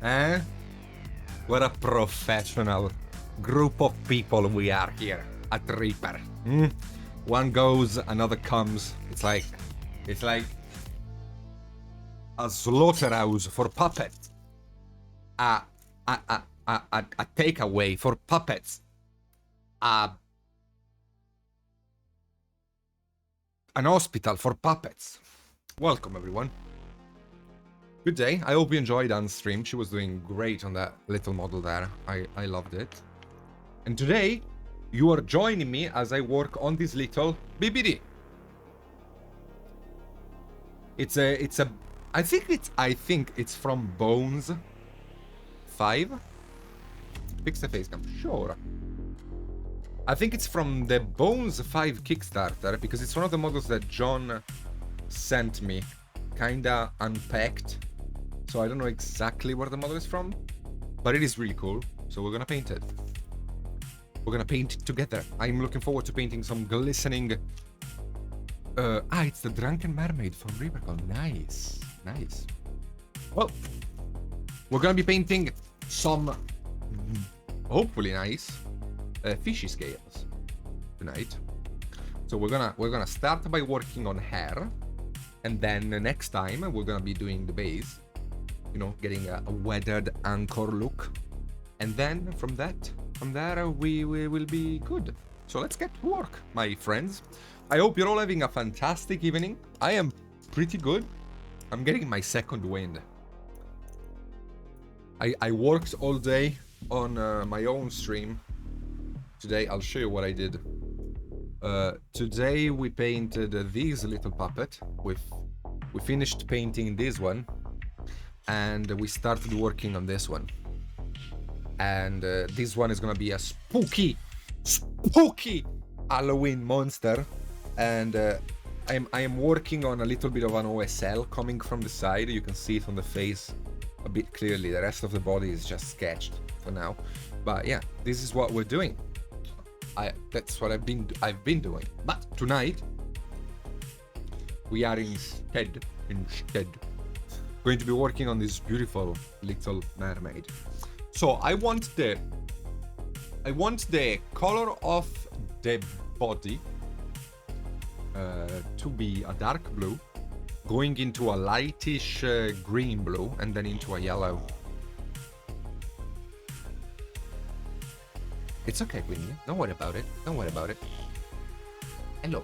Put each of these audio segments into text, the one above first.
Eh? What a professional group of people we are here at Reaper. One goes, another comes. It's like a slaughterhouse for puppets. A takeaway for puppets. An hospital for puppets. Welcome, everyone. Good day. I hope you enjoyed Anne's stream. She was doing great on that little model there. I loved it. And today, you are joining me as I work on this little BBD. I think it's from Bones 5. Fix the face cam. Sure. I think it's from the Bones 5 Kickstarter because it's one of the models that John sent me, kinda unpacked. So I don't know exactly where the model is from, but it is really cool. So we're gonna paint it. We're gonna paint it together. I'm looking forward to painting some glistening. It's the Drunken Mermaid from Reapercon. Nice, nice. Well, we're gonna be painting some hopefully nice fishy scales tonight. So we're gonna start by working on hair, and then next time we're gonna be doing the base. You know, getting a weathered anchor look, and then from there we will be good. So let's get to work, my friends. I hope you're all having a fantastic evening. I am pretty good. I'm getting my second wind. I worked all day on my own stream. Today I'll show you what I did. Today we painted this little puppet. We finished painting this one, and we started working on this one. And this one is gonna be a spooky Halloween monster. And I am working on a little bit of an OSL coming from the side. You can see it on the face a bit clearly. The rest of the body is just sketched for now. But yeah, this is what we're doing. That's what I've been doing. But tonight we are instead going to be working on this beautiful little mermaid. So I want the color of the body to be a dark blue, going into a lightish green blue, and then into a yellow. It's okay, Queenie. Don't worry about it. Don't worry about it. Hello.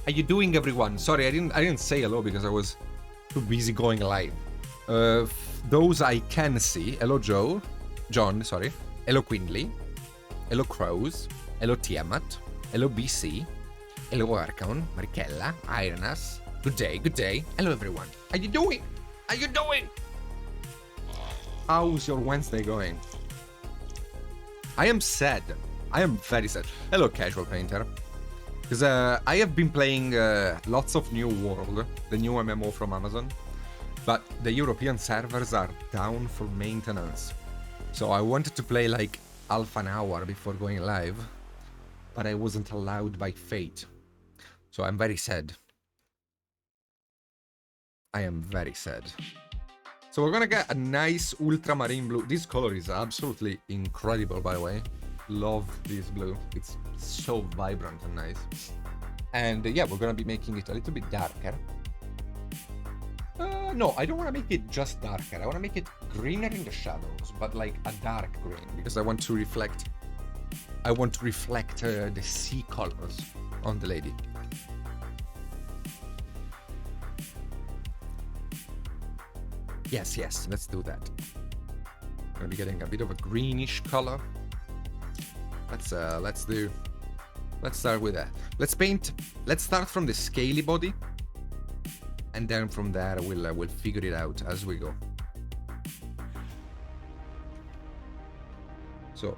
How you doing, everyone? Sorry, I didn't say hello because I was too busy going live. Those I can see. Hello, John, sorry. Hello, Quindley. Hello, Crows. Hello, Tiamat. Hello, BC. Hello, Archon. Marikella. Irenas. Good day, good day. Hello, everyone. How you doing? How you doing? How's your Wednesday going? I am sad. I am very sad. Hello, Casual Painter. Because I have been playing lots of New World, the new MMO from Amazon, but the European servers are down for maintenance. So I wanted to play like half an hour before going live, but I wasn't allowed by fate. So I'm very sad. I am very sad. So we're gonna get a nice ultramarine blue. This color is absolutely incredible, by the way. Love this blue. It's so vibrant and nice. And yeah, we're gonna be making it a little bit darker. No, I don't want to make it just darker. I want to make it greener in the shadows, but like a dark green, because I want to reflect the sea colors on the lady. Yes, let's do that. I'm gonna be getting a bit of a greenish color. Let's start with that. Let's start from the scaly body, and then from there we'll figure it out as we go. So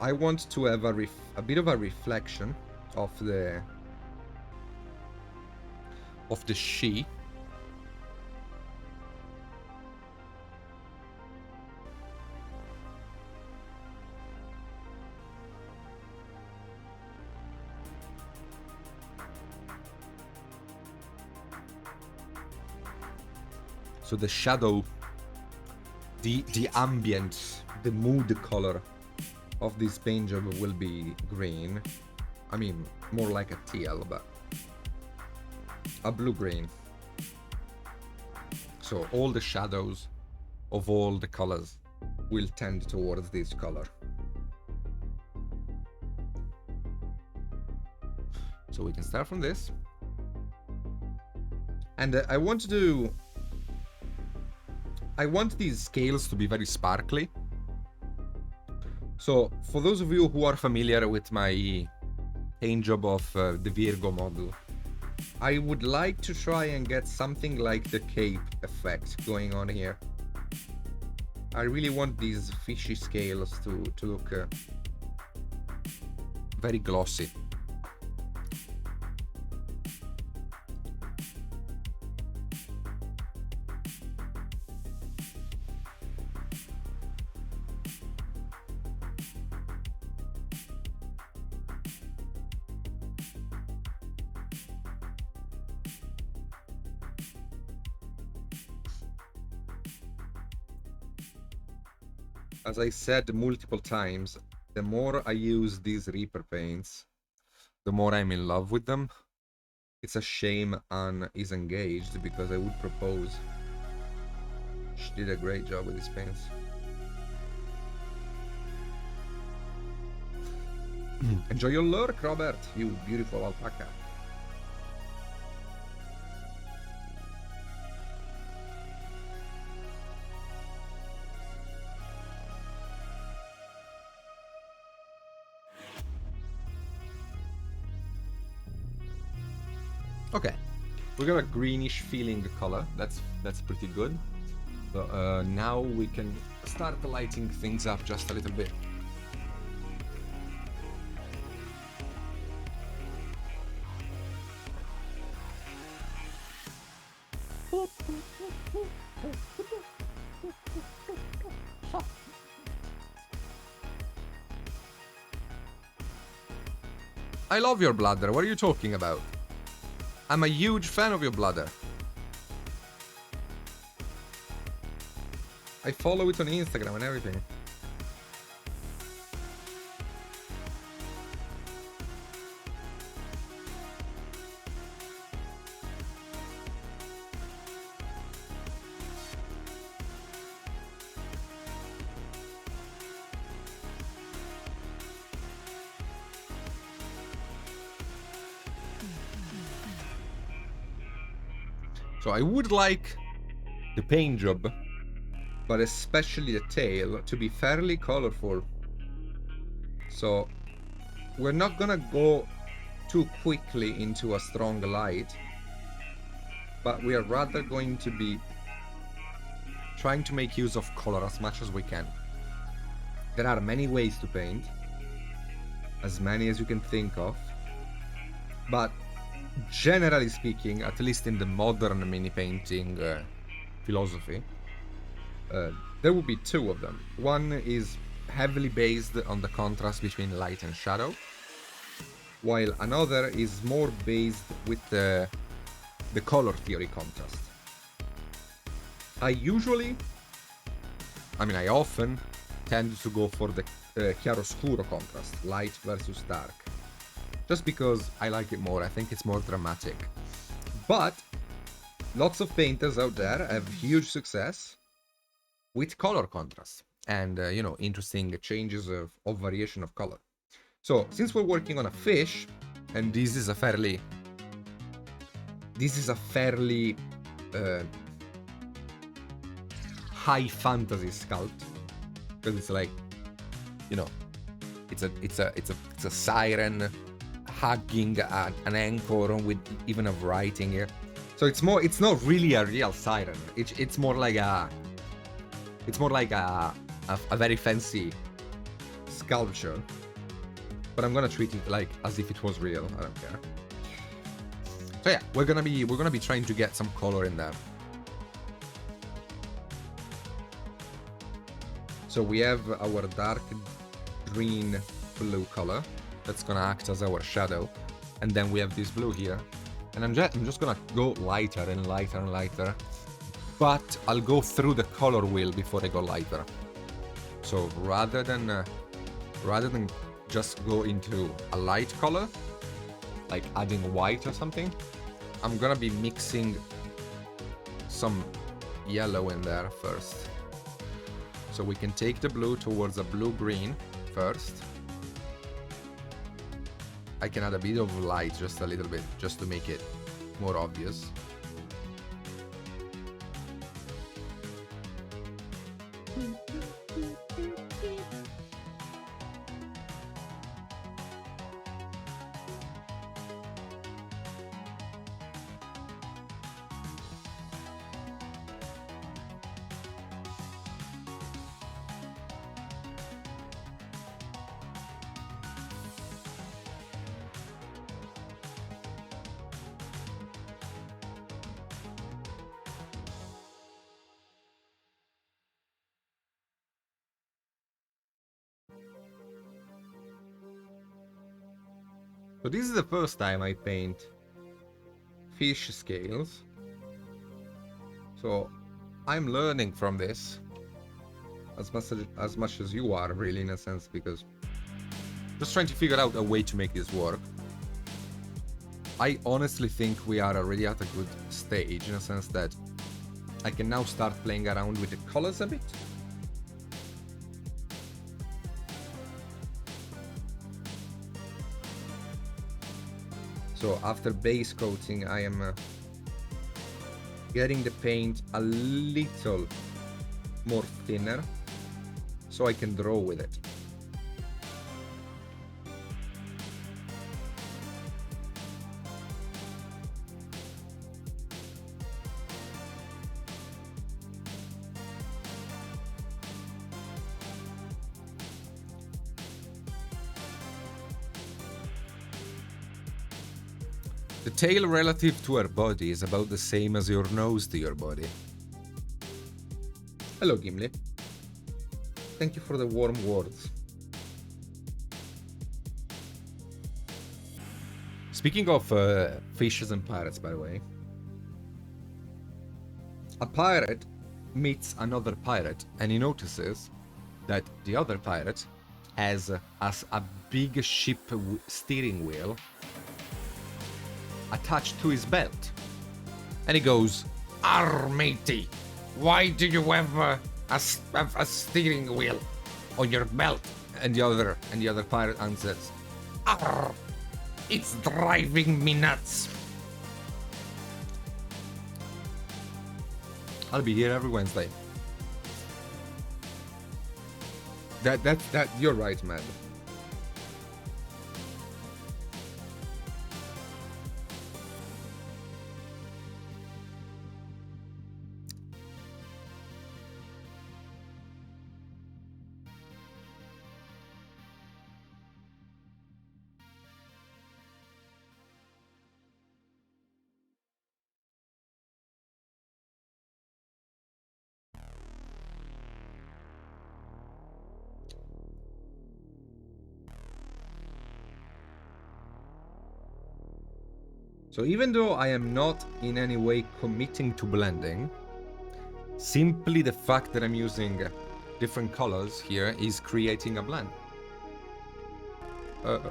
I want to have a bit of a reflection of the she. So the shadow the ambient, the mood color of this paint job will be green. I mean, more like a teal, but a blue-green. So all the shadows of all the colors will tend towards this color. So we can start from this. And I want these scales to be very sparkly. So for those of you who are familiar with my paint job of the Virgo model, I would like to try and get something like the cape effect going on here. I really want these fishy scales to look very glossy. As I said multiple times, the more I use these Reaper paints, the more I'm in love with them. It's a shame Anne is engaged, because I would propose. She did a great job with these paints. Enjoy your lurk, Robert, you beautiful alpaca. Okay, we got a greenish feeling color. That's pretty good. So now we can start lighting things up just a little bit. I love your bladder. What are you talking about? I'm a huge fan of your bladder. I follow it on Instagram and everything. So I would like the paint job, but especially the tail, to be fairly colorful. So we're not gonna go too quickly into a strong light, but we are rather going to be trying to make use of color as much as we can. There are many ways to paint, as many as you can think of, but generally speaking, at least in the modern mini painting philosophy, there will be two of them. One is heavily based on the contrast between light and shadow, while another is more based with the color theory contrast. I often tend to go for the chiaroscuro contrast, light versus dark. Just because I like it more, I think it's more dramatic. But lots of painters out there have huge success with color contrast and interesting changes of variation of color. So since we're working on a fish, and this is a fairly high fantasy sculpt, because it's like, it's a siren hugging an anchor with even a writing here. So it's not really a real siren. It's more like a very fancy sculpture. But I'm gonna treat it like as if it was real. I don't care. So yeah, we're gonna be trying to get some color in there. So we have our dark green blue color that's gonna act as our shadow, and then we have this blue here, and I'm just gonna go lighter and lighter and lighter, but I'll go through the color wheel before I go lighter. So rather than just go into a light color, like adding white or something, I'm gonna be mixing some yellow in there first. So we can take the blue towards a blue-green first. I can add a bit of light, just a little bit, just to make it more obvious. So this is the first time I paint fish scales. So I'm learning from this as much as you are, really, in a sense, because just trying to figure out a way to make this work. I honestly think we are already at a good stage, in a sense that I can now start playing around with the colors a bit. So after base coating, I am getting the paint a little more thinner so I can draw with it. The tail relative to her body is about the same as your nose to your body. Hello, Gimli. Thank you for the warm words. Speaking of fishes and pirates, by the way, a pirate meets another pirate and he notices that the other pirate has a big ship steering wheel attached to his belt. And he goes, "Arr, matey, why do you have a steering wheel on your belt?" And the other pirate answers, "Arr, it's driving me nuts." I'll be here every Wednesday. That you're right, man. So even though I am not in any way committing to blending, simply the fact that I'm using different colors here is creating a blend.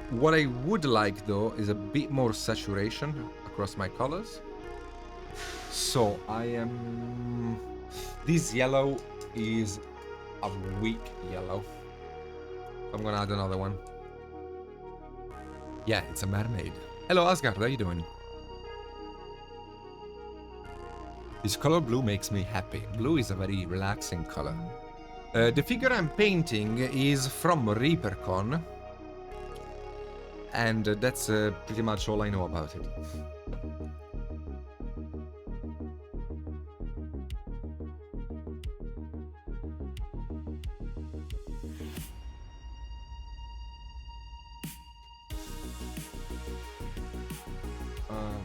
What I would like though is a bit more saturation across my colors. So I am... This yellow is a weak yellow. I'm gonna add another one. Yeah, it's a mermaid. Hello Asgard, how you doing? This color blue makes me happy. Blue is a very relaxing color. The figure I'm painting is from ReaperCon, and that's pretty much all I know about it.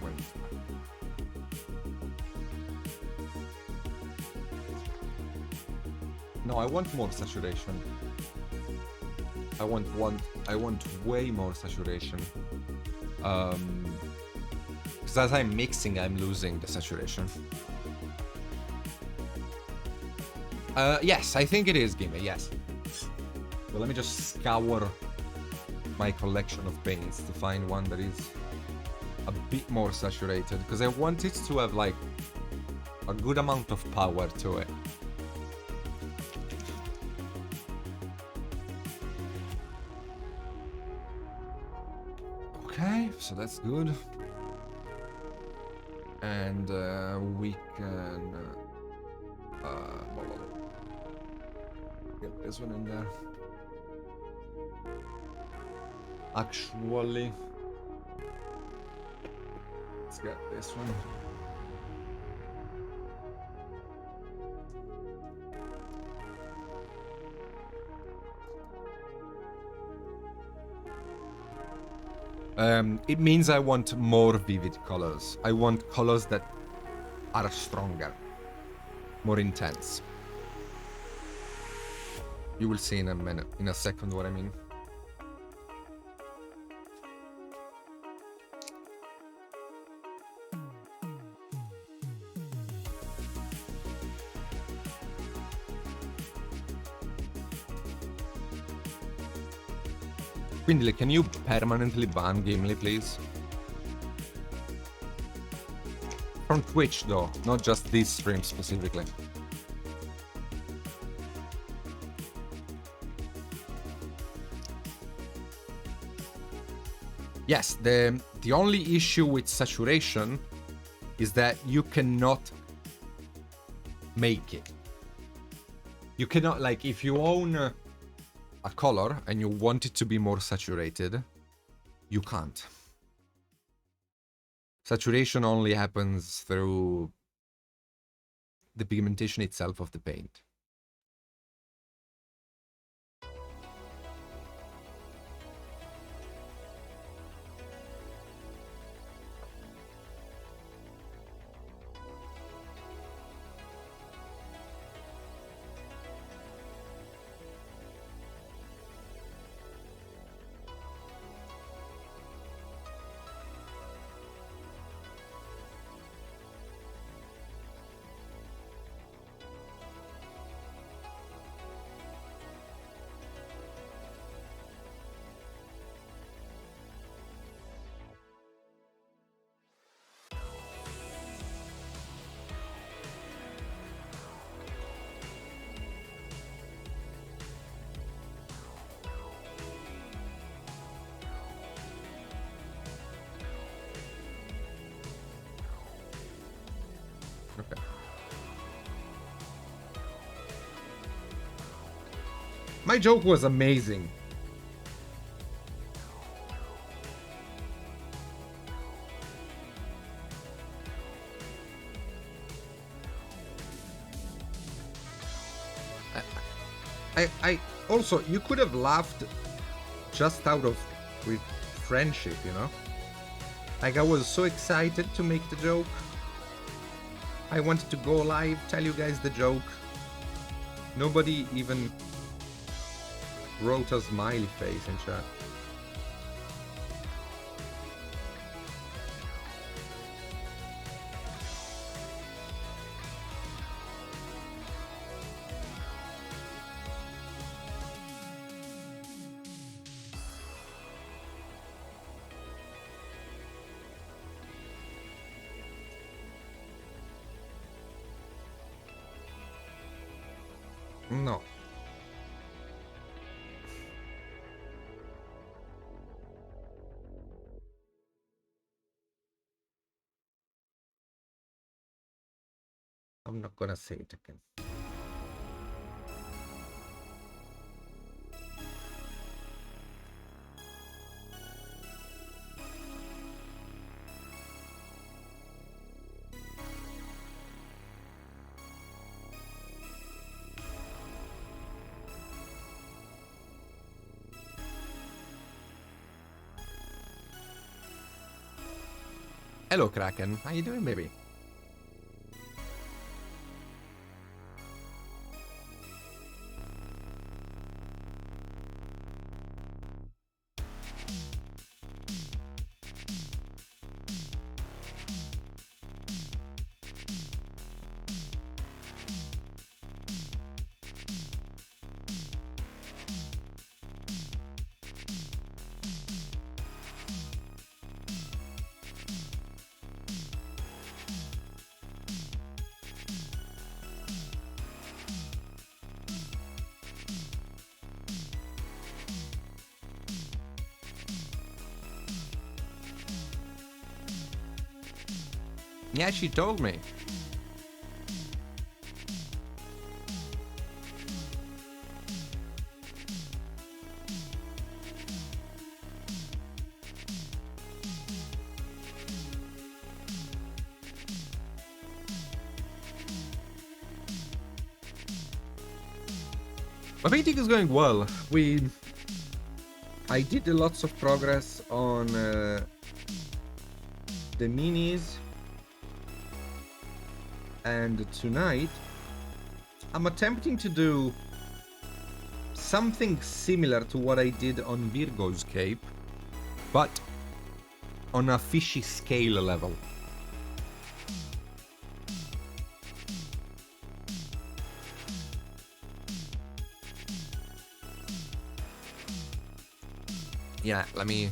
Wait. No, I want more saturation. I want way more saturation. Because as I'm mixing, I'm losing the saturation. Yes, I think it is Gimme, yes. So let me just scour my collection of paints to find one that is a bit more saturated, because I want it to have like a good amount of power to it. Okay, so that's good. And we can get this one in there. Actually, let's get this one. It means I want more vivid colors. I want colors that are stronger, more intense. You will see in a minute, in a second, what I mean. Quindi, can you permanently ban Gimli, please? From Twitch, though, not just this stream specifically. Yes, the only issue with saturation is that you cannot make it. You cannot, like, if you own a color and you want it to be more saturated, you can't. Saturation only happens through the pigmentation itself of the paint. Okay. My joke was amazing. I also, you could have laughed just out of with friendship, you know? Like, I was so excited to make the joke. I wanted to go live, tell you guys the joke. Nobody even wrote a smiley face in chat. No. I'm not gonna say it again. Hello, Kraken. How you doing, baby? Yeah, she told me. My painting is going well. I did lots of progress on the minis, and tonight I'm attempting to do something similar to what I did on Virgo's Cape, but on a fishy scale level. Yeah, let me...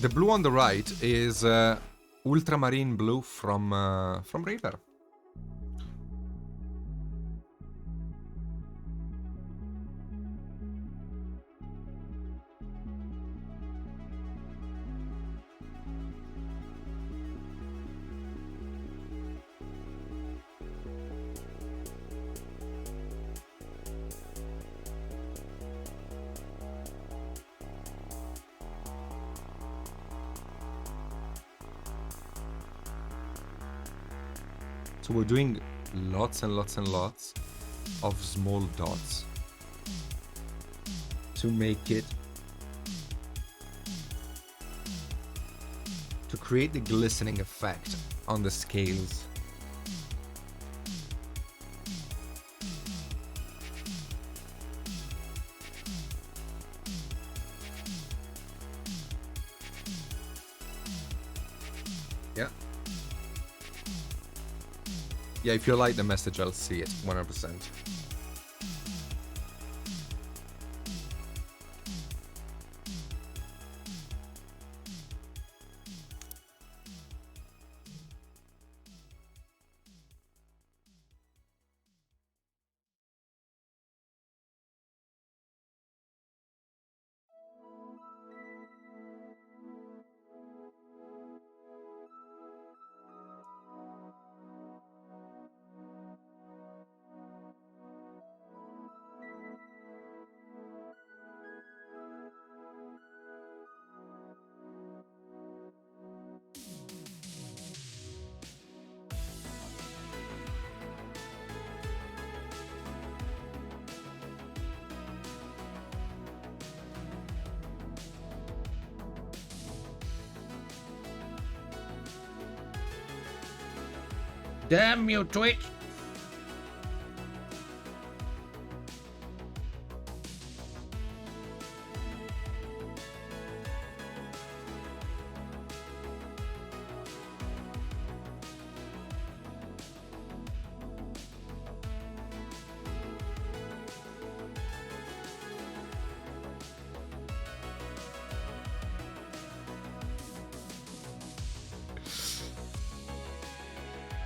The blue on the right is ultramarine blue from Reaper. So we're doing lots and lots and lots of small dots to make it, to create the glistening effect on the scales. Yeah. Yeah, if you like the message, I'll see it 100%. Damn you, Twitch!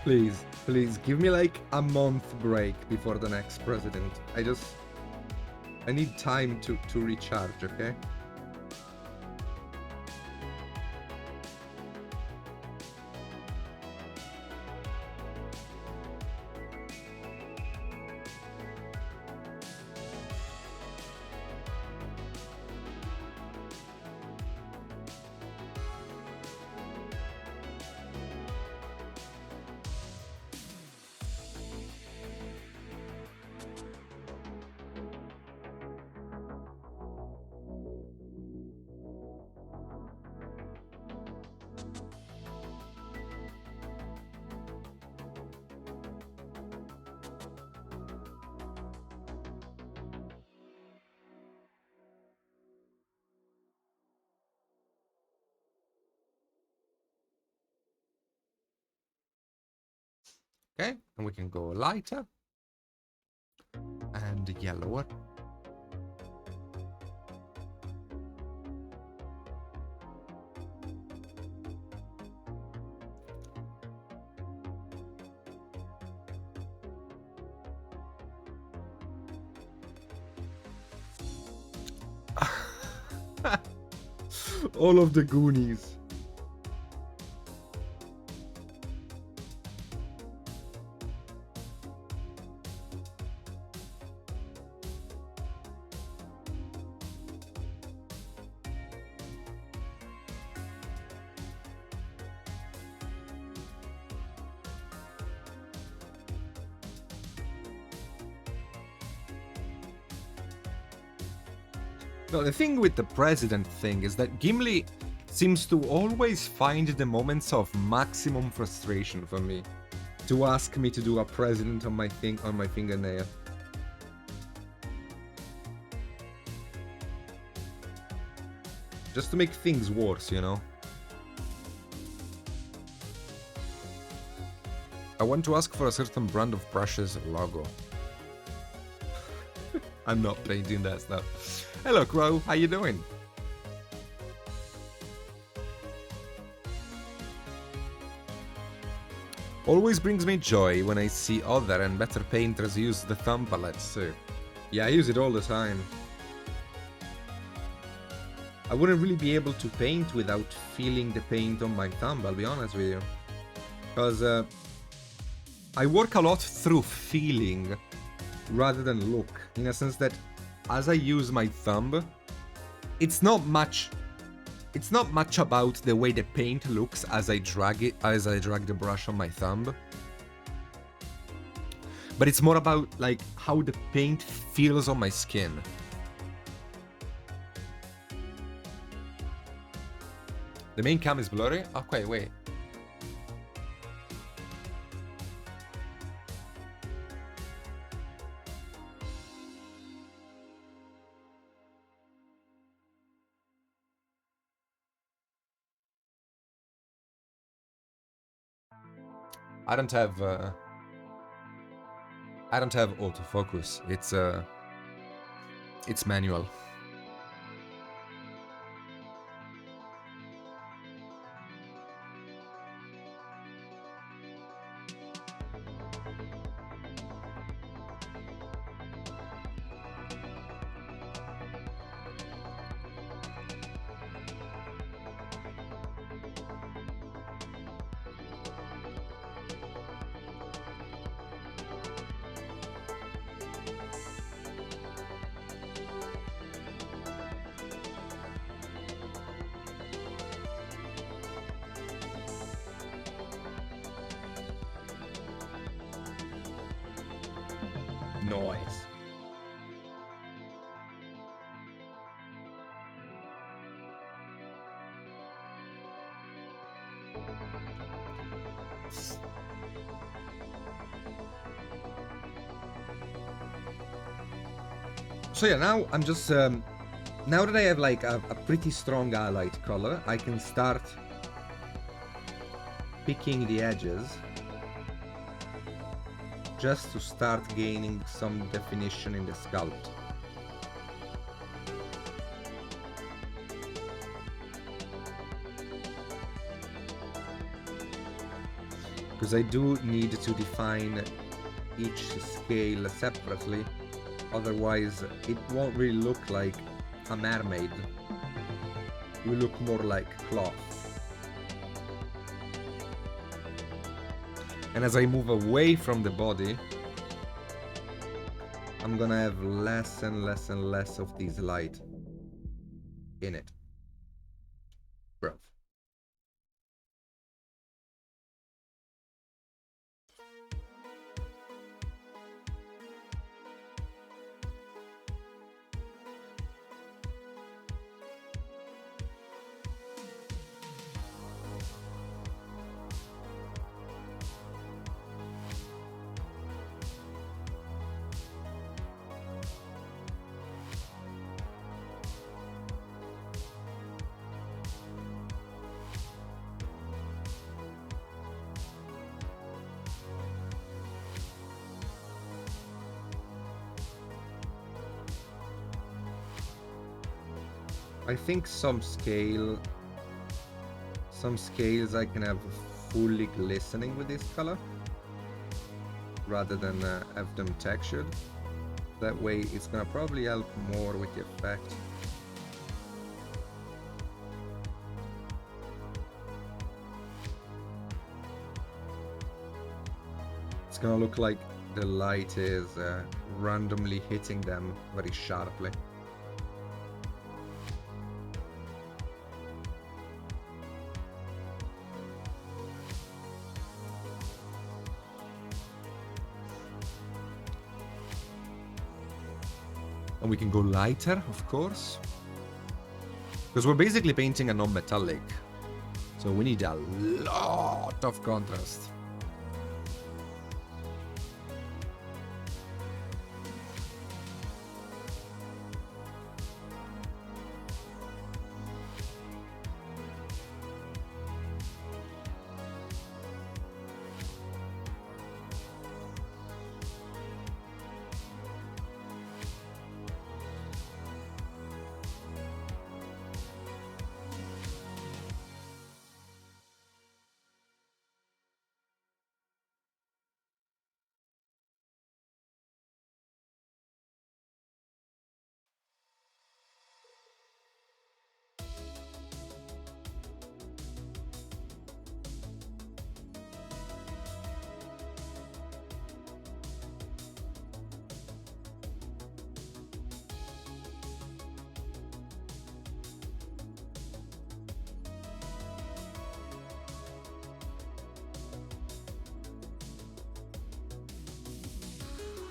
Please, please, give me like a month break before the next president. I need time to recharge, okay? Okay, and we can go lighter and yellower. All of the Goonies. No, the thing with the president thing is that Gimli seems to always find the moments of maximum frustration for me to ask me to do a president on my fingernail. Just to make things worse, you know? I want to ask for a certain brand of brushes logo. I'm not painting that stuff. Hello, Crow. How you doing? Always brings me joy when I see other and better painters use the thumb palettes too. Yeah, I use it all the time. I wouldn't really be able to paint without feeling the paint on my thumb, I'll be honest with you. Because I work a lot through feeling rather than look, in a sense that as I use my thumb, it's not much about the way the paint looks as I drag the brush on my thumb. But it's more about like how the paint feels on my skin. The main cam is blurry? Okay, wait. I don't have autofocus. It's manual. Noise. So yeah, now I'm just now that I have like a pretty strong highlight color, I can start picking the edges just to start gaining some definition in the sculpt. Because I do need to define each scale separately, otherwise it won't really look like a mermaid. It will look more like cloth. And as I move away from the body, I'm gonna have less and less and less of this light in it. Bro. I think some scales I can have fully glistening with this color rather than have them textured. That way it's gonna probably help more with the effect. It's gonna look like the light is randomly hitting them very sharply. And we can go lighter, of course. Because we're basically painting a non-metallic. So we need a lot of contrast.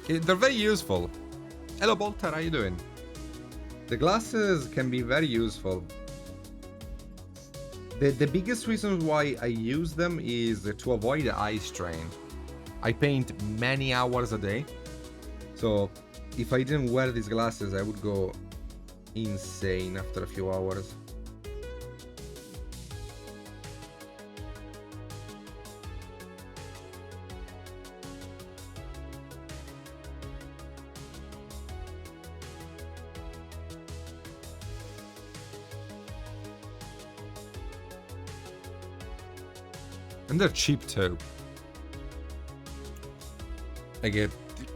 They're very useful. Hello, Bolter, how you doing? The glasses can be very useful. The biggest reason why I use them is to avoid the eye strain. I paint many hours a day, so if I didn't wear these glasses, I would go insane after a few hours. And they're cheap too. Like,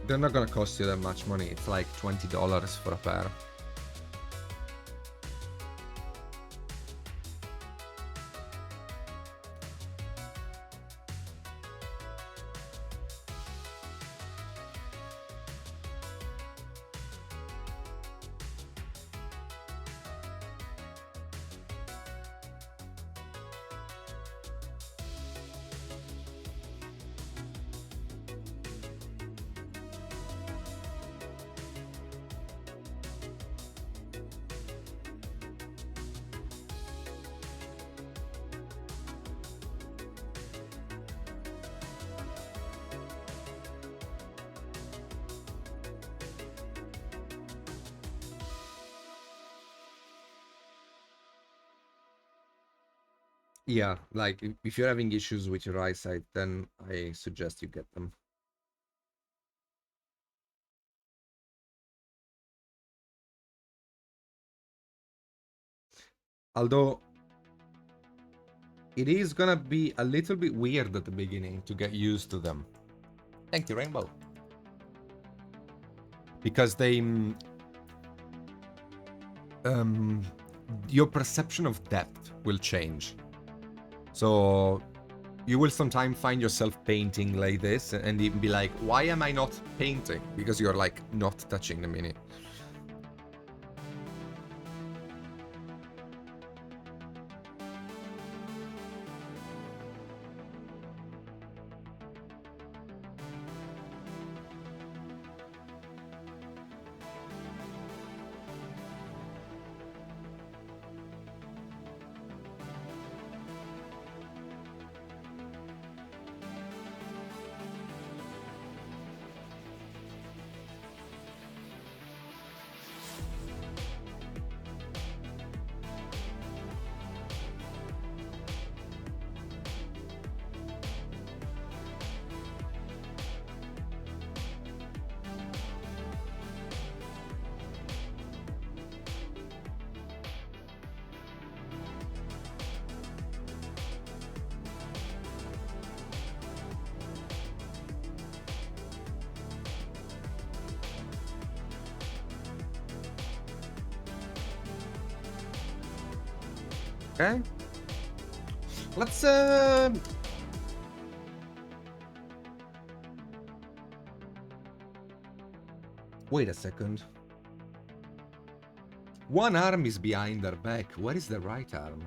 they're not gonna cost you that much money. It's like $20 for a pair. Yeah, like if you're having issues with your eyesight, then I suggest you get them. Although it is gonna be a little bit weird at the beginning to get used to them. Thank you, Rainbow. Because your perception of depth will change. So you will sometimes find yourself painting like this and even be like, why am I not painting? Because you're like not touching the mini. Okay. Let's wait a second. One arm is behind her back. Where is the right arm?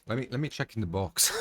Let me check in the box.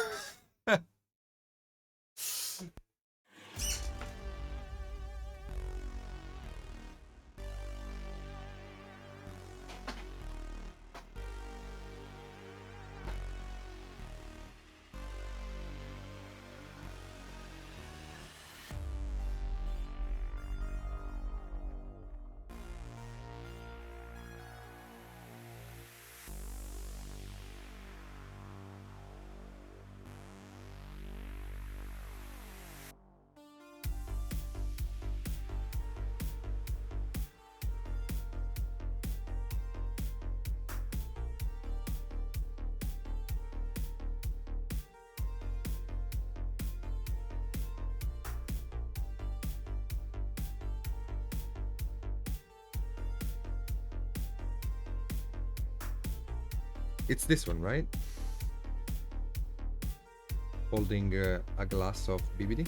It's this one, right? Holding a glass of BBD.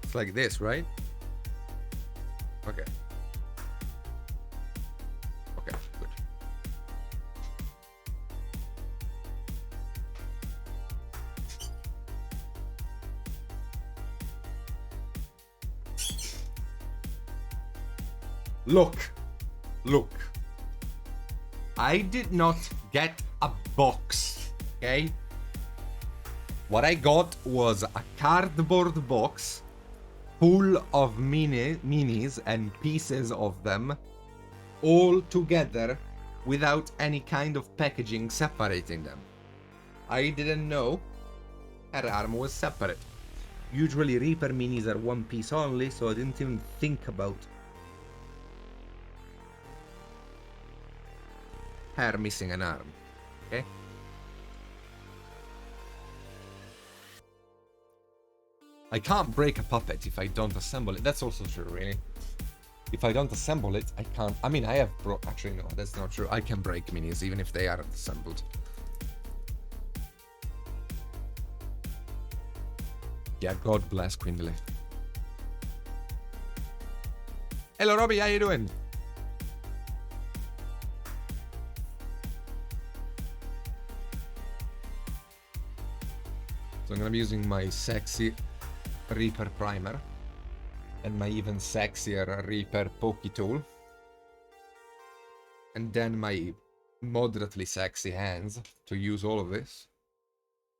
It's like this, right? Okay. Okay, good. Look. Look. I did not get a box, okay? What I got was a cardboard box full of minis and pieces of them all together without any kind of packaging separating them. I didn't know her arm was separate. Usually Reaper minis are one piece only, so I didn't even think about her missing an arm, okay? I can't break a puppet if I don't assemble it. That's also true, really. If I don't assemble it, I can't. I mean, I have actually, no, that's not true. I can break minis even if they aren't assembled. Yeah, God bless Quindley. Hello, Robbie. How you doing? So I'm gonna be using my sexy Reaper primer and my even sexier Reaper pokey tool, and then my moderately sexy hands to use all of this,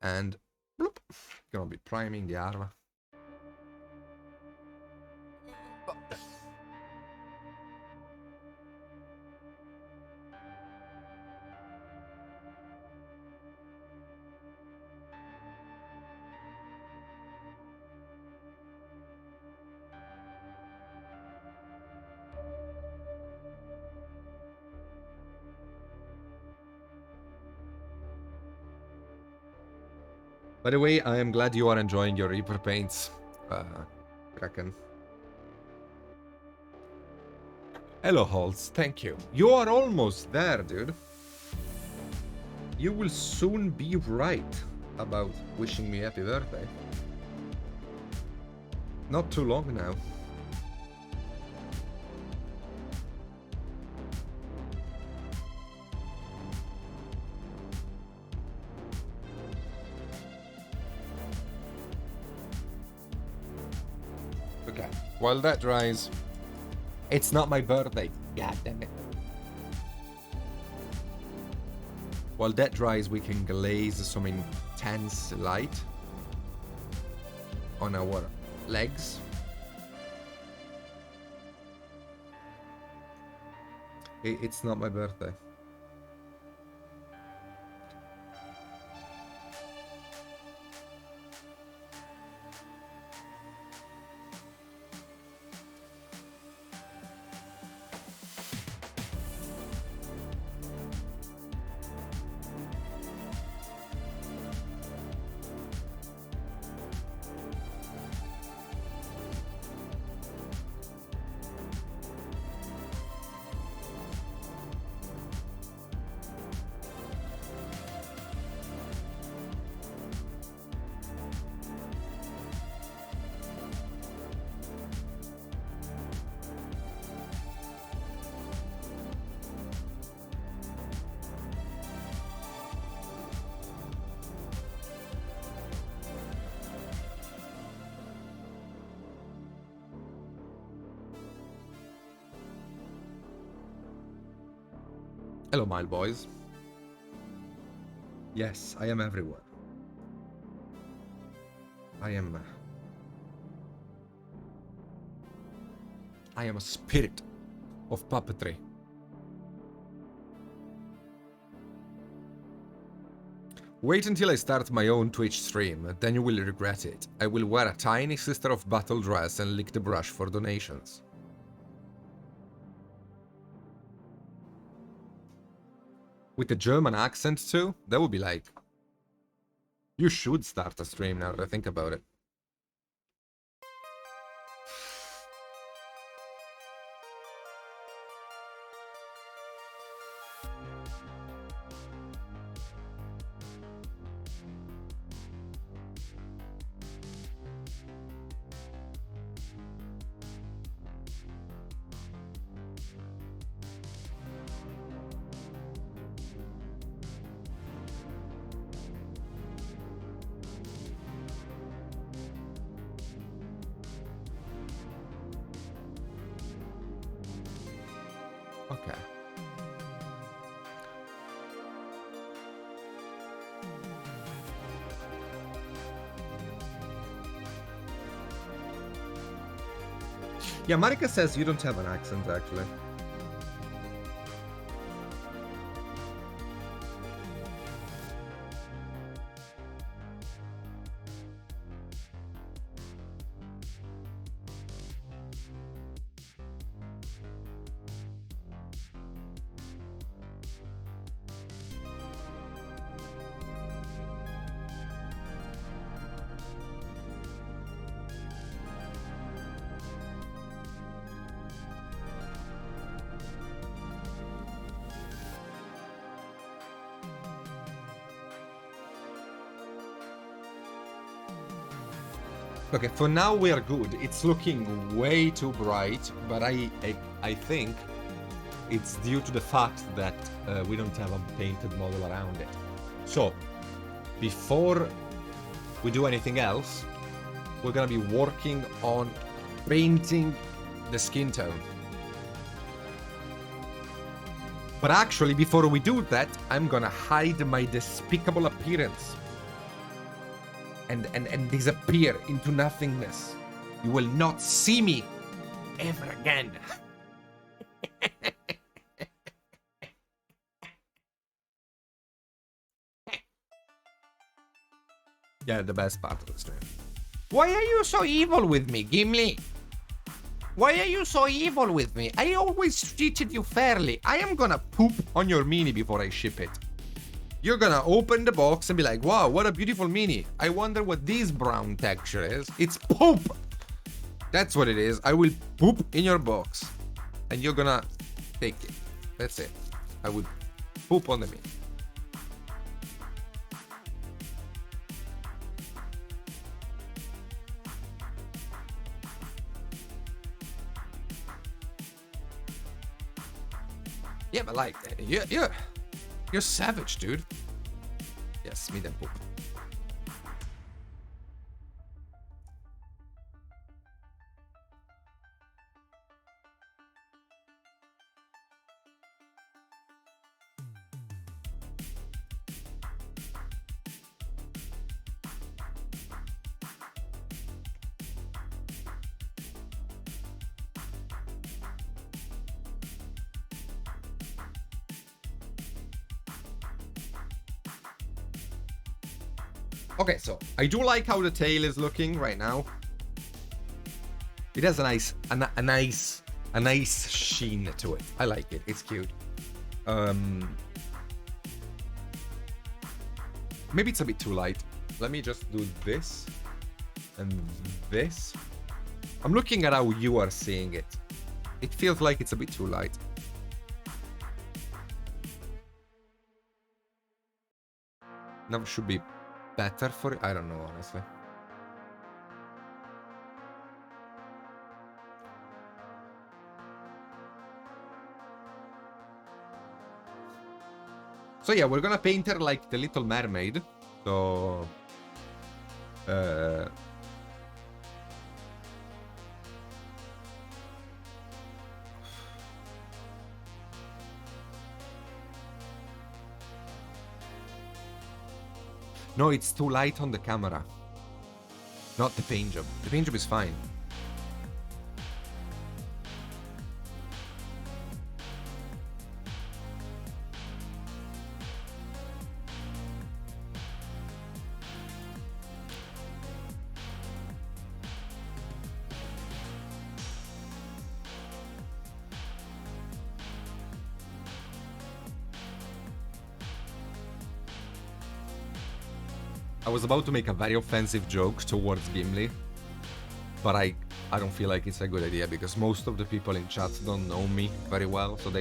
and bloop, gonna be priming the armor. By the way, I am glad you are enjoying your Reaper paints, Kraken. Hello, Holtz. Thank you. You are almost there, dude. You will soon be right about wishing me happy birthday. Not too long now. Okay, while that dries, it's not my birthday. God damn it. While that dries, we can glaze some intense light on our legs. It's not my birthday. Hello, Mile Boys. Yes, I am everywhere. I am a spirit of puppetry. Wait until I start my own Twitch stream, then you will regret it. I will wear a tiny Sister of Battle dress and lick the brush for donations. With a German accent too? That would be like... You should start a stream now that I think about it. Yeah, Marika says you don't have an accent, actually. Okay, for now we are good. It's looking way too bright, but I think it's due to the fact that we don't have a painted model around it. So, before we do anything else, we're gonna be working on painting the skin tone. But actually, before we do that, I'm gonna hide my despicable appearance. And disappear into nothingness. You will not see me ever again. Yeah, the best part of the stream. Why are you so evil with me, Gimli? Why are you so evil with me? I always treated you fairly. I am gonna poop on your mini before I ship it. You're gonna open the box and be like, wow, what a beautiful mini. I wonder what this brown texture is. It's poop. That's what it is. I will poop in your box. And you're gonna take it. That's it. I will poop on the mini. Yeah, but like, you're savage, dude. Yes, me then poop. Okay, so I do like how the tail is looking right now. It has a nice sheen to it. I like it. It's cute. Maybe it's a bit too light. Let me just do this and this. I'm looking at how you are seeing it. It feels like it's a bit too light. Now should be better for it. I don't know, honestly. So yeah, we're gonna paint her like the Little Mermaid. So no, it's too light on the camera. Not the paint job. The paint job is fine. I was about to make a very offensive joke towards Gimli, but I don't feel like it's a good idea because most of the people in chat don't know me very well, so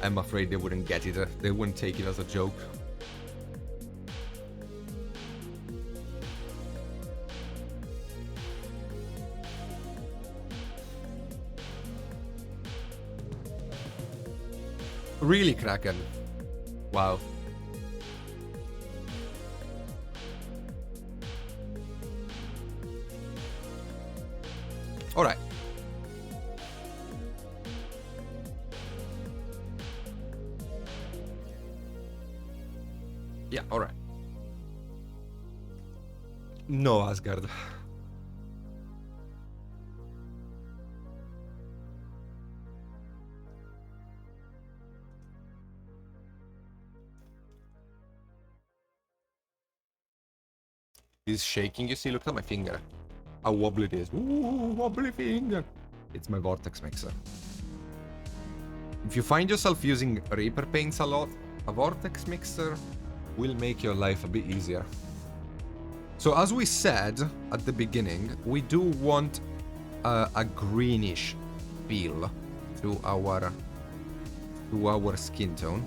I'm afraid they wouldn't get it. They wouldn't take it as a joke. Really, Kraken? Wow. All right. Yeah, all right. No, Asgard. is shaking, you see? Look at my finger. How wobbly it is. Ooh, wobbly finger. It's my vortex mixer. If you find yourself using Reaper paints a lot, a vortex mixer will make your life a bit easier. So as we said at the beginning, we do want a greenish feel to our skin tone.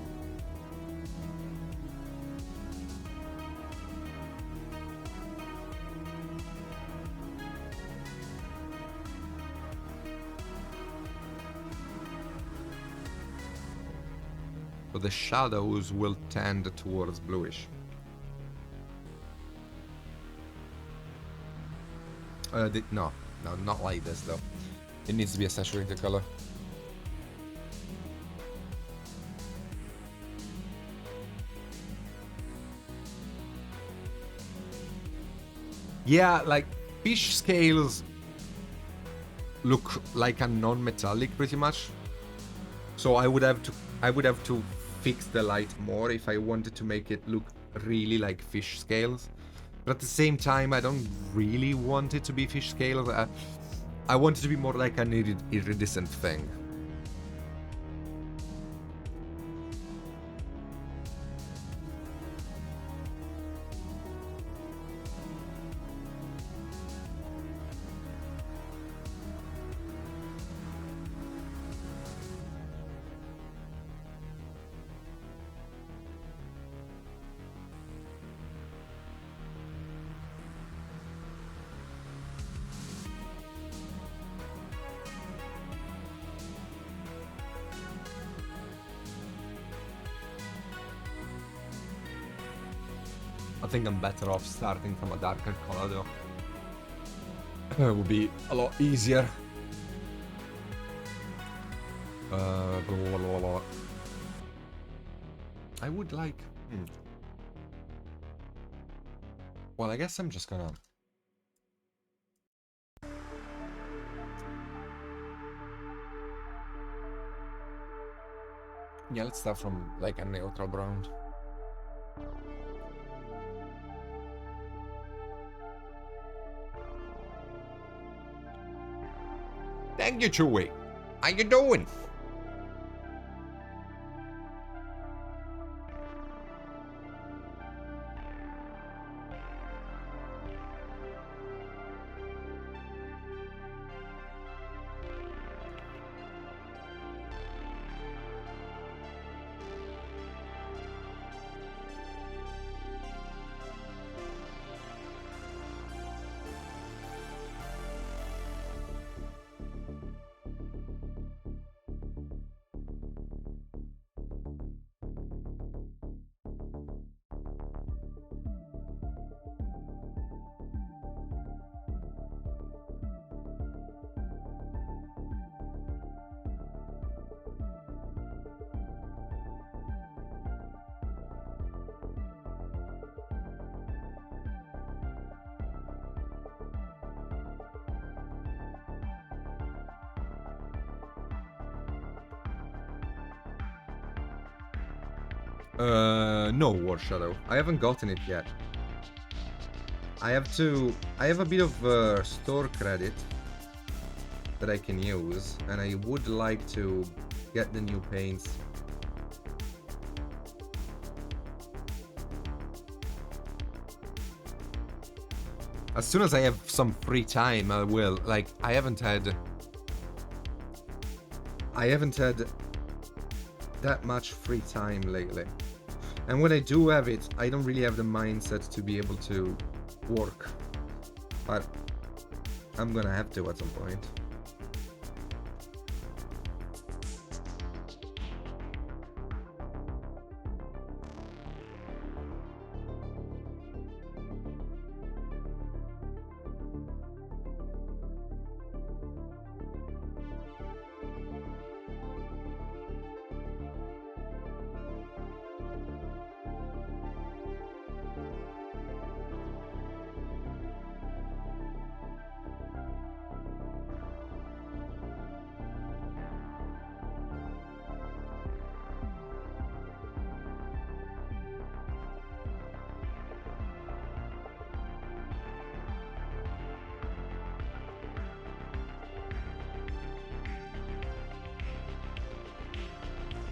So the shadows will tend towards bluish. No, not like this though. It needs to be a saturated color. Yeah, like fish scales look like a non-metallic pretty much. So I would have to fix the light more if I wanted to make it look really like fish scales. But at the same time, I don't really want it to be fish scales. I want it to be more like an iridescent thing. I think I'm better off starting from a darker color though. It would be a lot easier. Blah, blah, blah, blah. I would like... Well, I guess I'm just gonna... Yeah, let's start from like a neutral brown. Thank you, Chewy. How you doing? No, War Shadow. I haven't gotten it yet. I have a bit of store credit that I can use, and I would like to get the new paints. As soon as I have some free time, I will. Like, I haven't had that much free time lately. And when I do have it, I don't really have the mindset to be able to work. But I'm gonna have to at some point.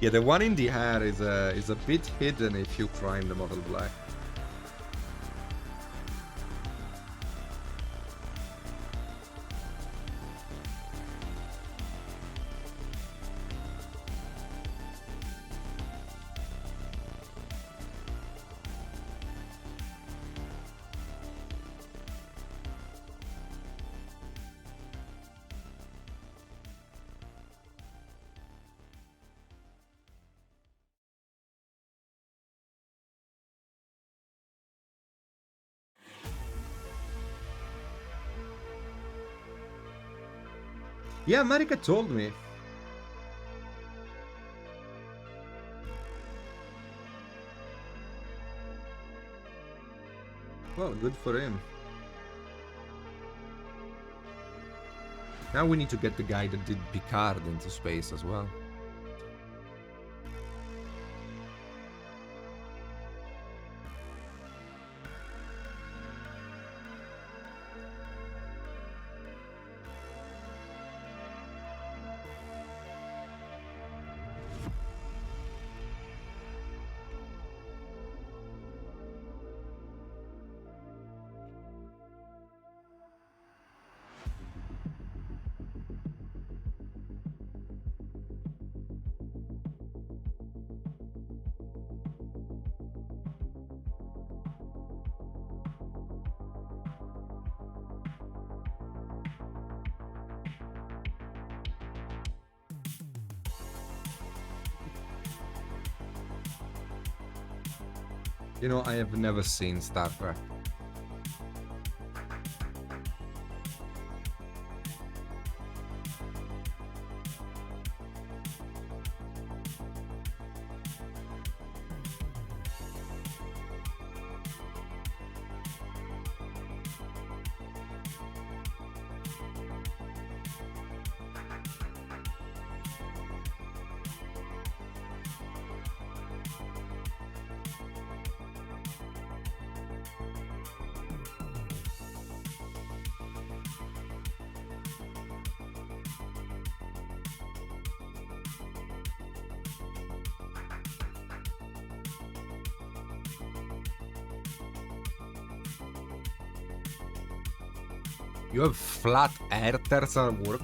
Yeah, the one in the hair is a bit hidden if you prime the model black. Yeah, Marika told me. Well, good for him. Now we need to get the guy that did Picard into space as well. You know, I have never seen Star Trek. You have flat earthers at work?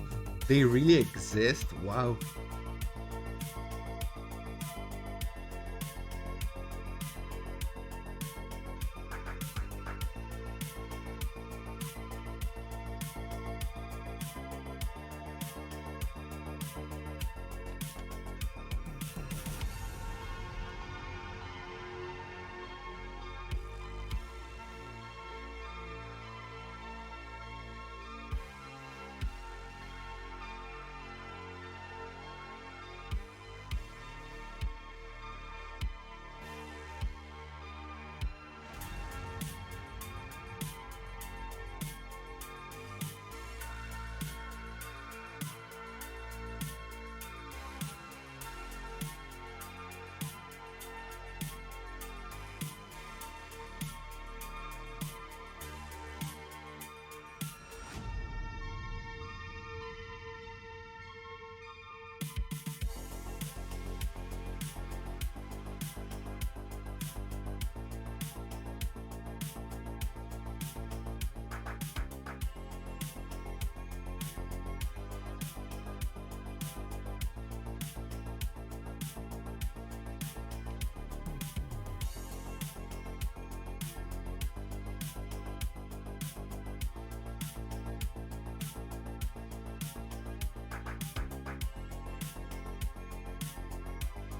They really exist? Wow.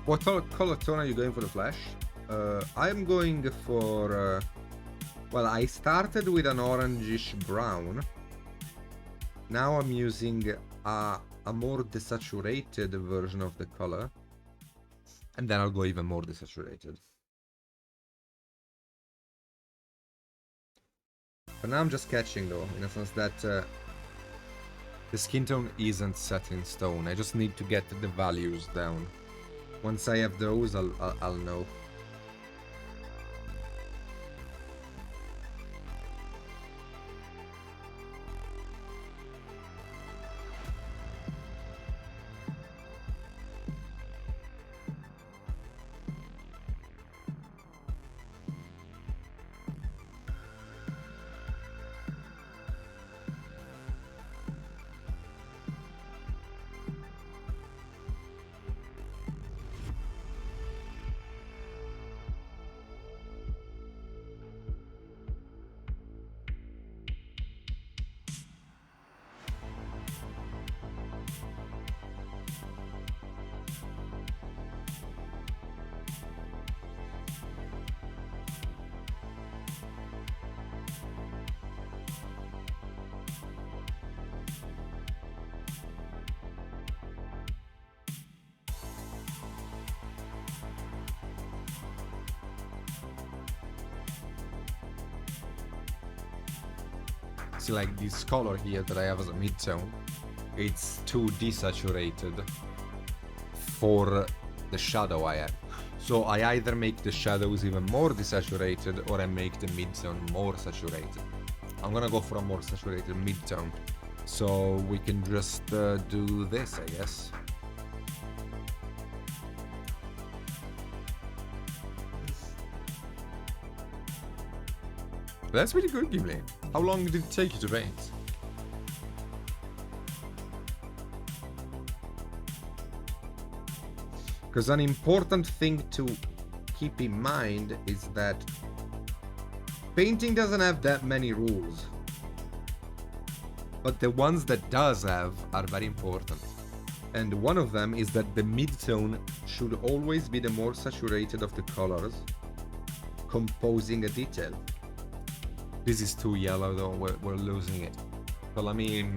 What color tone are you going for the flash? I'm going for... well, I started with an orangish brown. Now I'm using a more desaturated version of the color. And then I'll go even more desaturated. For now I'm just sketching though, in a sense that the skin tone isn't set in stone. I just need to get the values down. Once I have those, I'll know. see like this color here that I have as a midtone. It's too desaturated for the shadow I have. So I either make the shadows even more desaturated or I make the midtone more saturated. I'm gonna go for a more saturated midtone. So we can just do this, I guess. That's pretty good, Gimli. How long did it take you to paint? Because an important thing to keep in mind is that painting doesn't have that many rules. But the ones that does have are very important. And one of them is that the midtone should always be the more saturated of the colors, composing a detail. This is too yellow though, we're losing it. So let me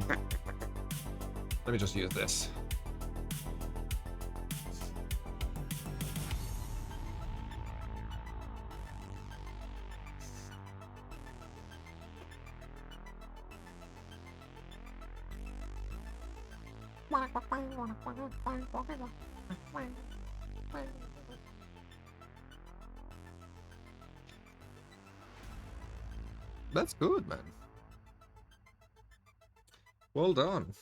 just use this. That's good, man. Well done.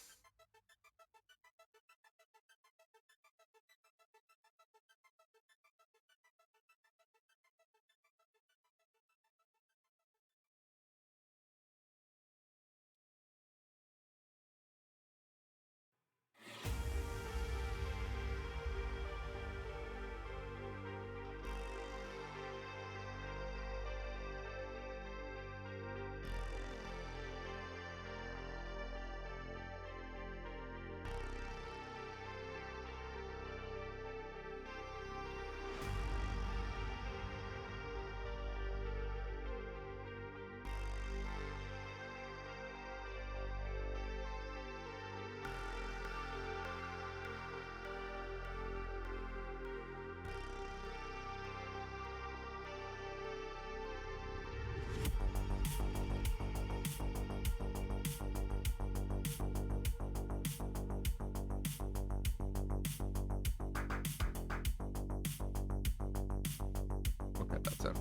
Okay, that's it.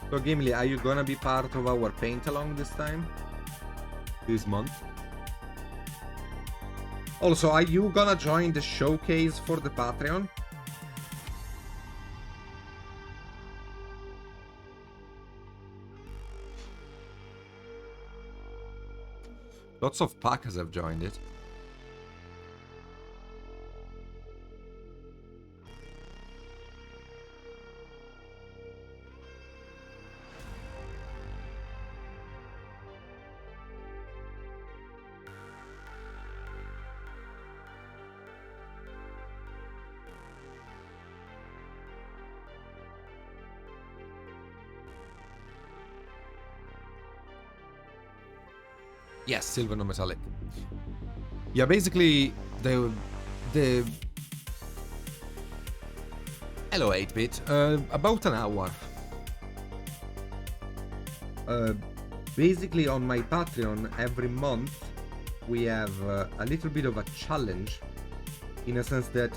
So Gimli, are you gonna be part of our paint along this time? This month? Also, are you gonna join the showcase for the Patreon? Lots of packers have joined it. Yes, silver no metallic. Yeah, basically the hello 8-bit. About an hour. Basically on my Patreon every month we have a little bit of a challenge, in a sense that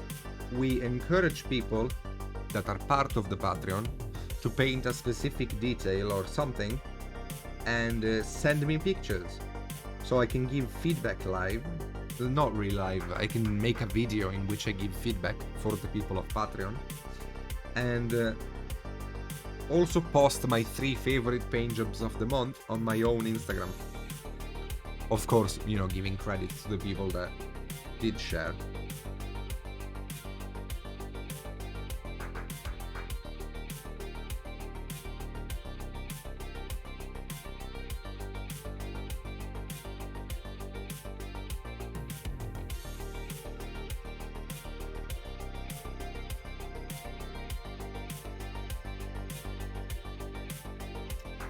we encourage people that are part of the Patreon to paint a specific detail or something and send me pictures. So I can give feedback live. Not really live, I can make a video in which I give feedback for the people of Patreon. and also post my 3 favorite paint jobs of the month on my own Instagram. Of course, you know, giving credit to the people that did share.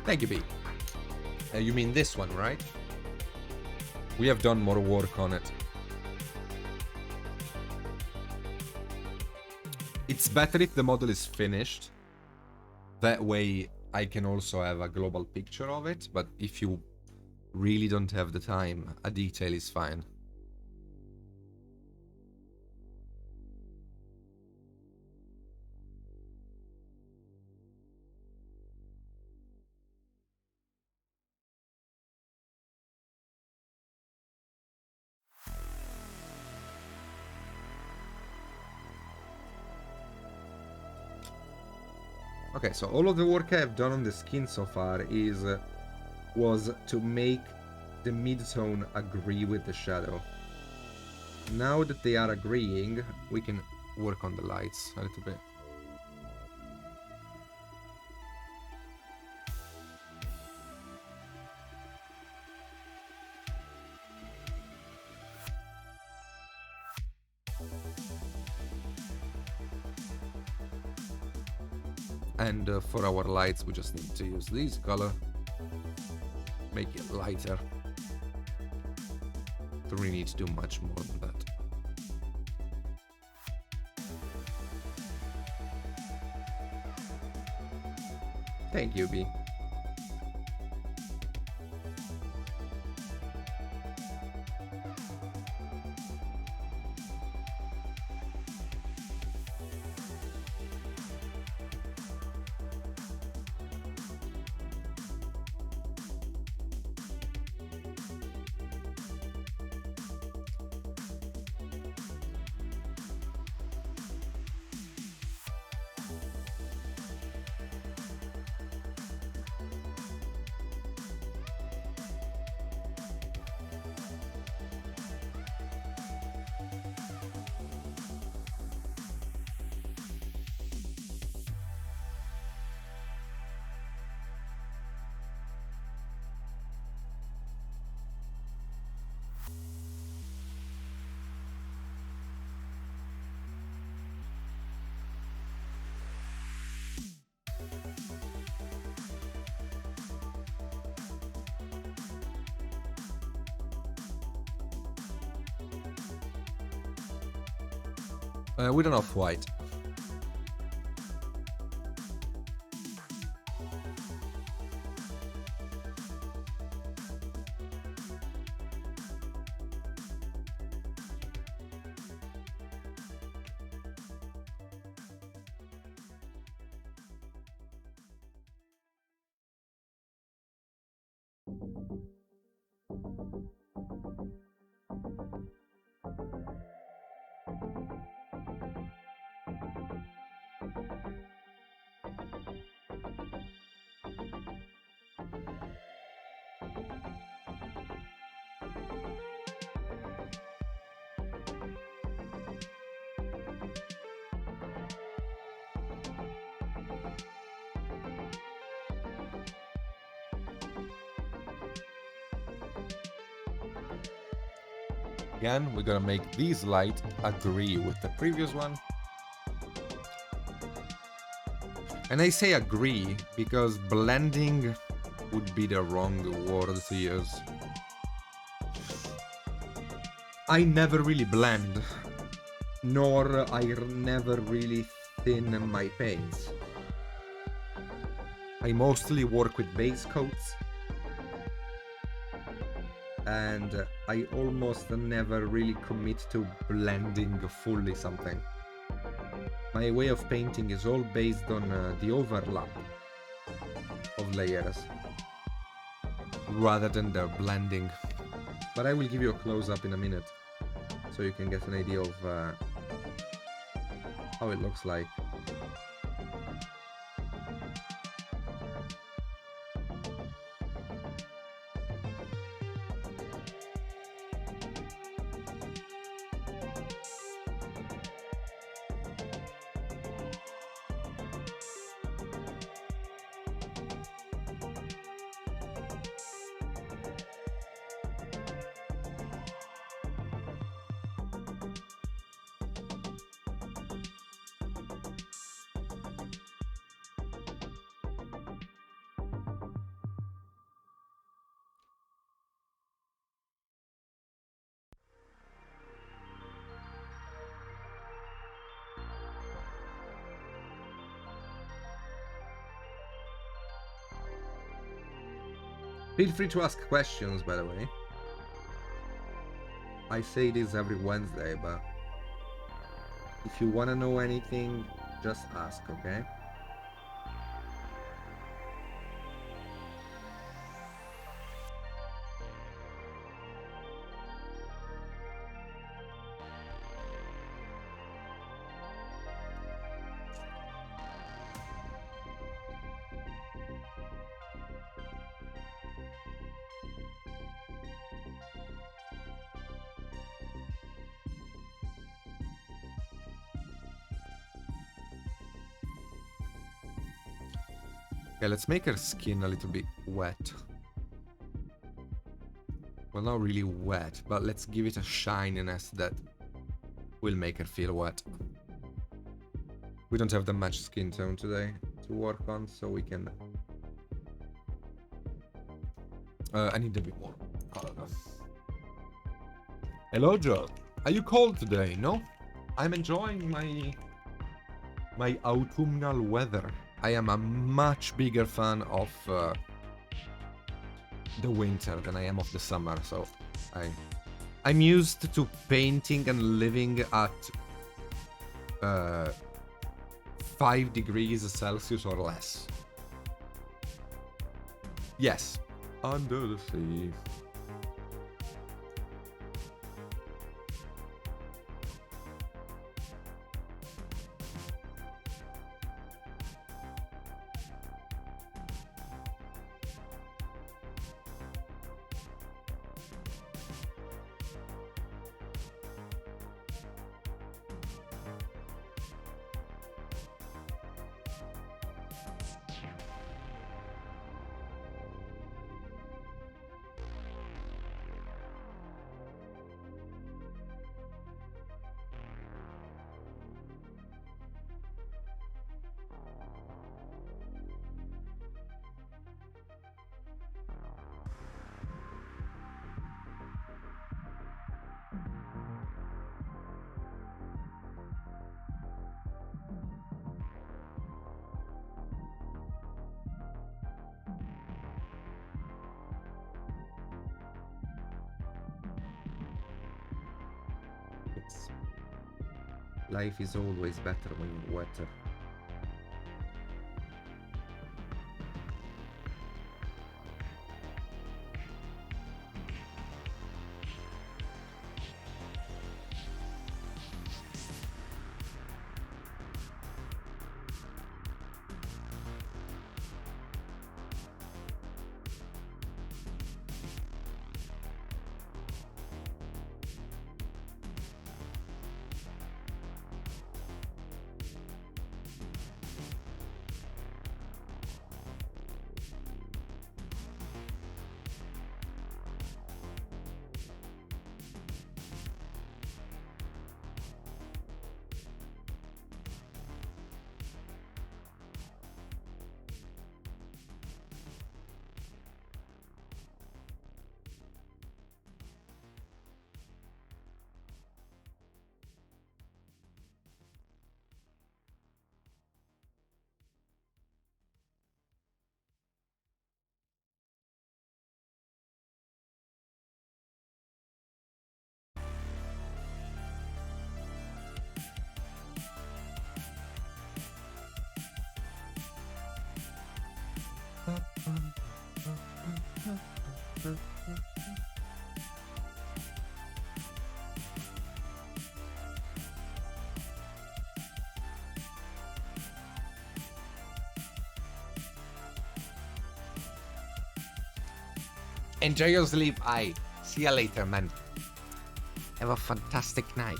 Thank you, B. You mean this one, right? We have done more work on it. It's better if the model is finished. That way I can also have a global picture of it, but if you really don't have the time, a detail is fine. Okay, so all of the work I have done on the skin so far was to make the mid-tone agree with the shadow. Now that they are agreeing, we can work on the lights a little bit. And for our lights, we just need to use this color. Make it lighter. Don't really need to do much more than that. Thank you, B. With an off-white. Again, we're gonna make these light agree with the previous one. And I say agree because blending would be the wrong word to use. I never really blend, nor I never really thin my paints. I mostly work with base coats, and I almost never really commit to blending fully something. My way of painting is all based on the overlap of layers rather than the blending. But I will give you a close-up in a minute so you can get an idea of how it looks like. Feel free to ask questions, by the way. I say this every Wednesday, but if you want to know anything, just ask, okay? Okay, let's make her skin a little bit wet. Well, not really wet, but let's give it a shininess that will make her feel wet. We don't have that much skin tone today to work on, so we can... I need a bit more color. Hello, Joe. Are you cold today? No? I'm enjoying my autumnal weather. I am a much bigger fan of the winter than I am of the summer, so I'm used to painting and living at 5 degrees Celsius or less. Yes, under the sea. Life is always better when you're wetter. Enjoy your sleep, I. See you later, man. Have a fantastic night.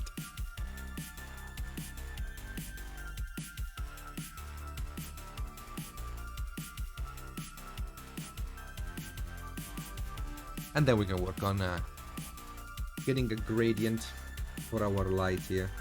And then we can work on getting a gradient for our light here.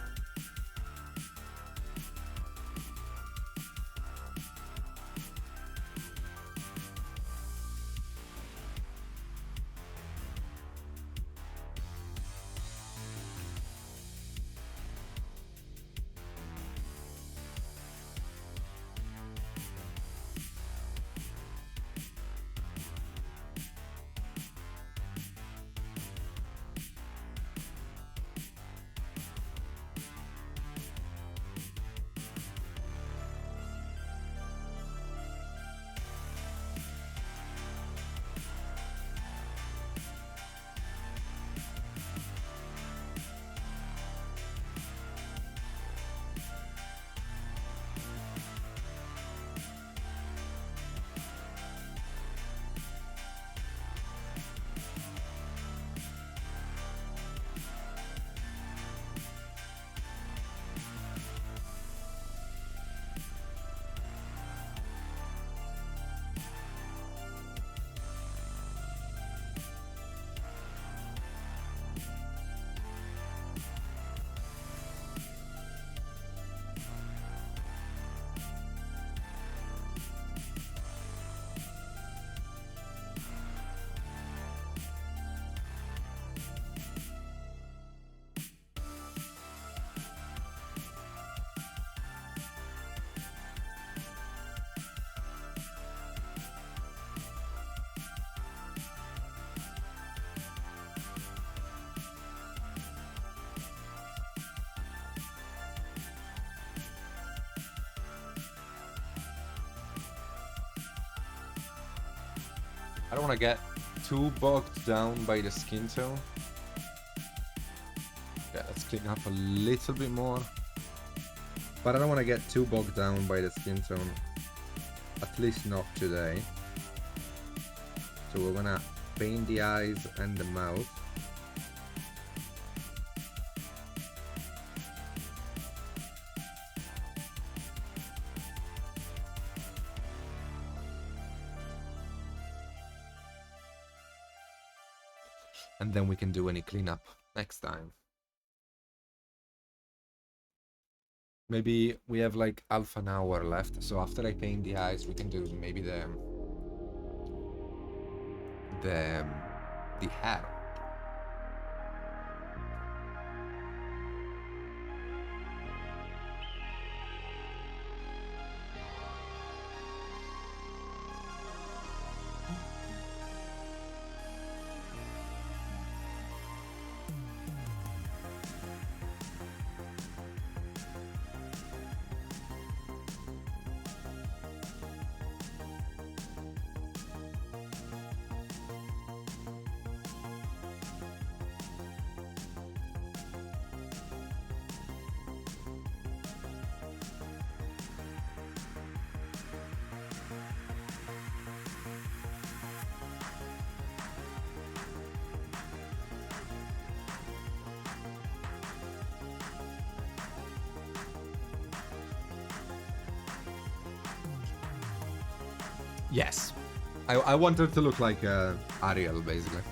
I don't want to get too bogged down by the skin tone. Yeah, let's clean up a little bit more. But I don't want to get too bogged down by the skin tone. At least not today. So we're gonna paint the eyes and the mouth. And then we can do any cleanup next time. Maybe we have like half an hour left, so after I paint the eyes, we can do maybe the hair. Yes. I want her to look like Ariel, basically.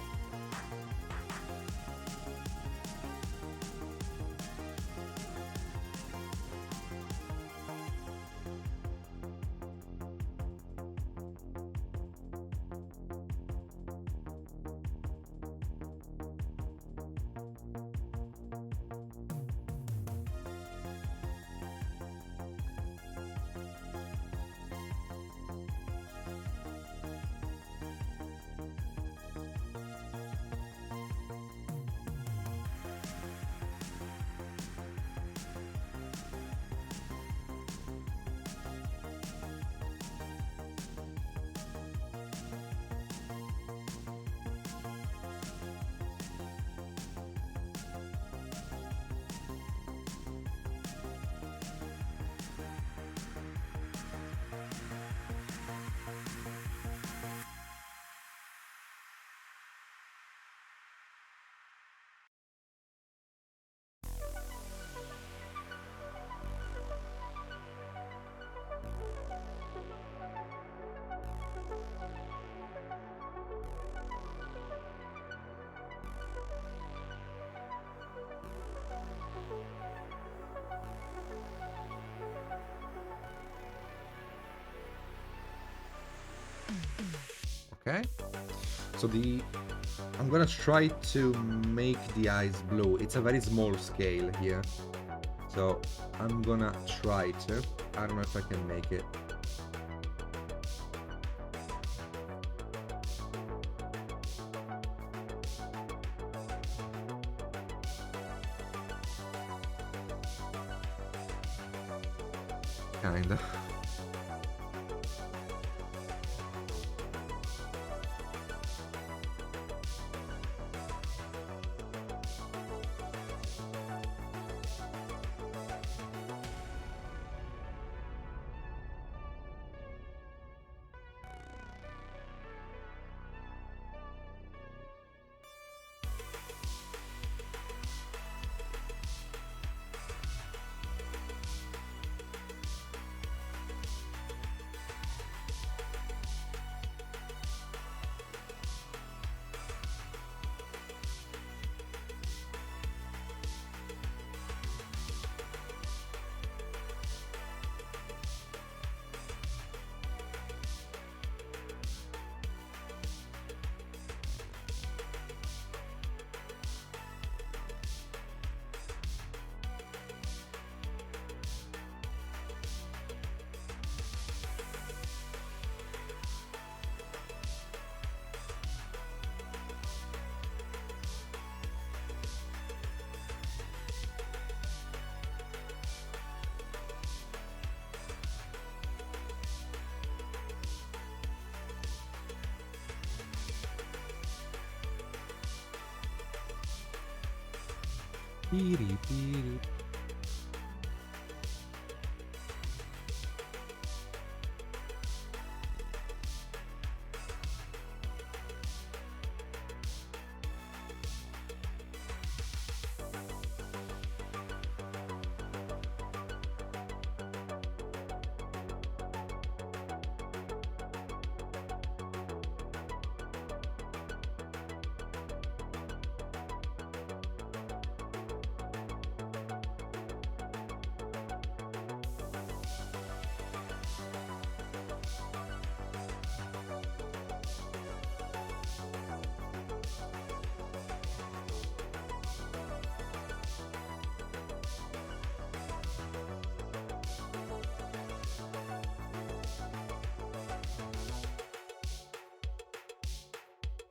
Okay. So I'm gonna try to make the eyes blue. It's a very small scale here. So I'm gonna try to. I don't know if I can make it. Kinda.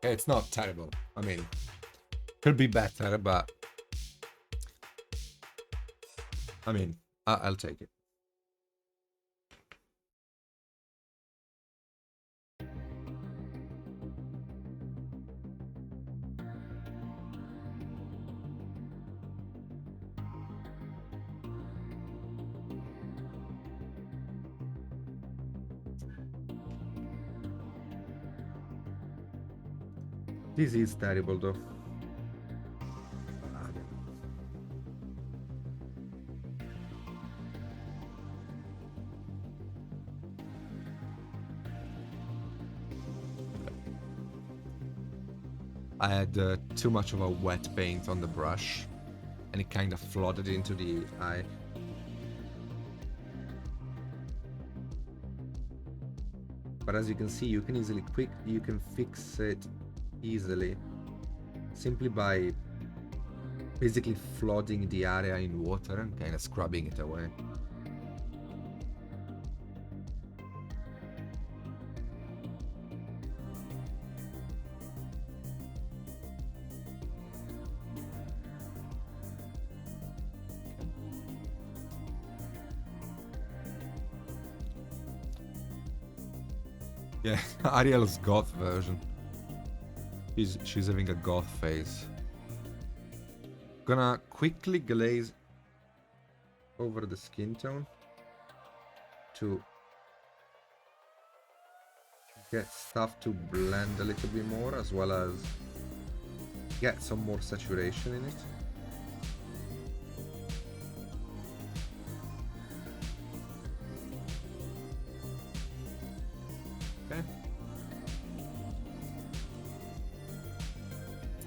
It's not terrible. I mean, could be better, but I mean, I'll take it. This is terrible, though. I had too much of a wet paint on the brush, and it kind of flooded into the eye. But as you can see, you can fix it easily simply by basically flooding the area in water and kind of scrubbing it away. Yeah, Ariel's goth version. She's having a goth phase. Gonna quickly glaze over the skin tone to get stuff to blend a little bit more, as well as get some more saturation in it. Okay.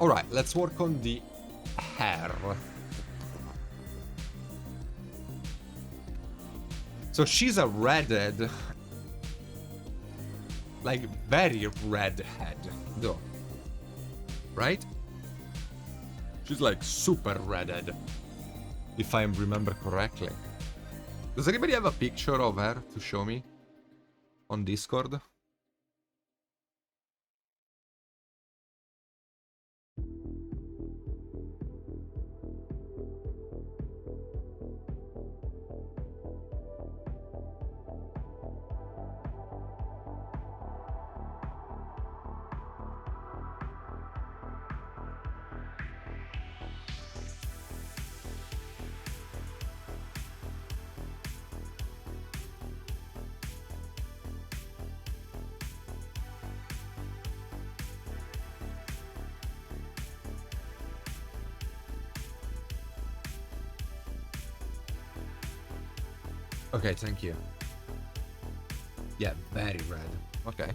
All right, let's work on the hair. So she's a redhead, like very redhead, though, right? She's like super redhead, if I remember correctly. Does anybody have a picture of her to show me on Discord? Okay, thank you. Yeah, very red. Okay.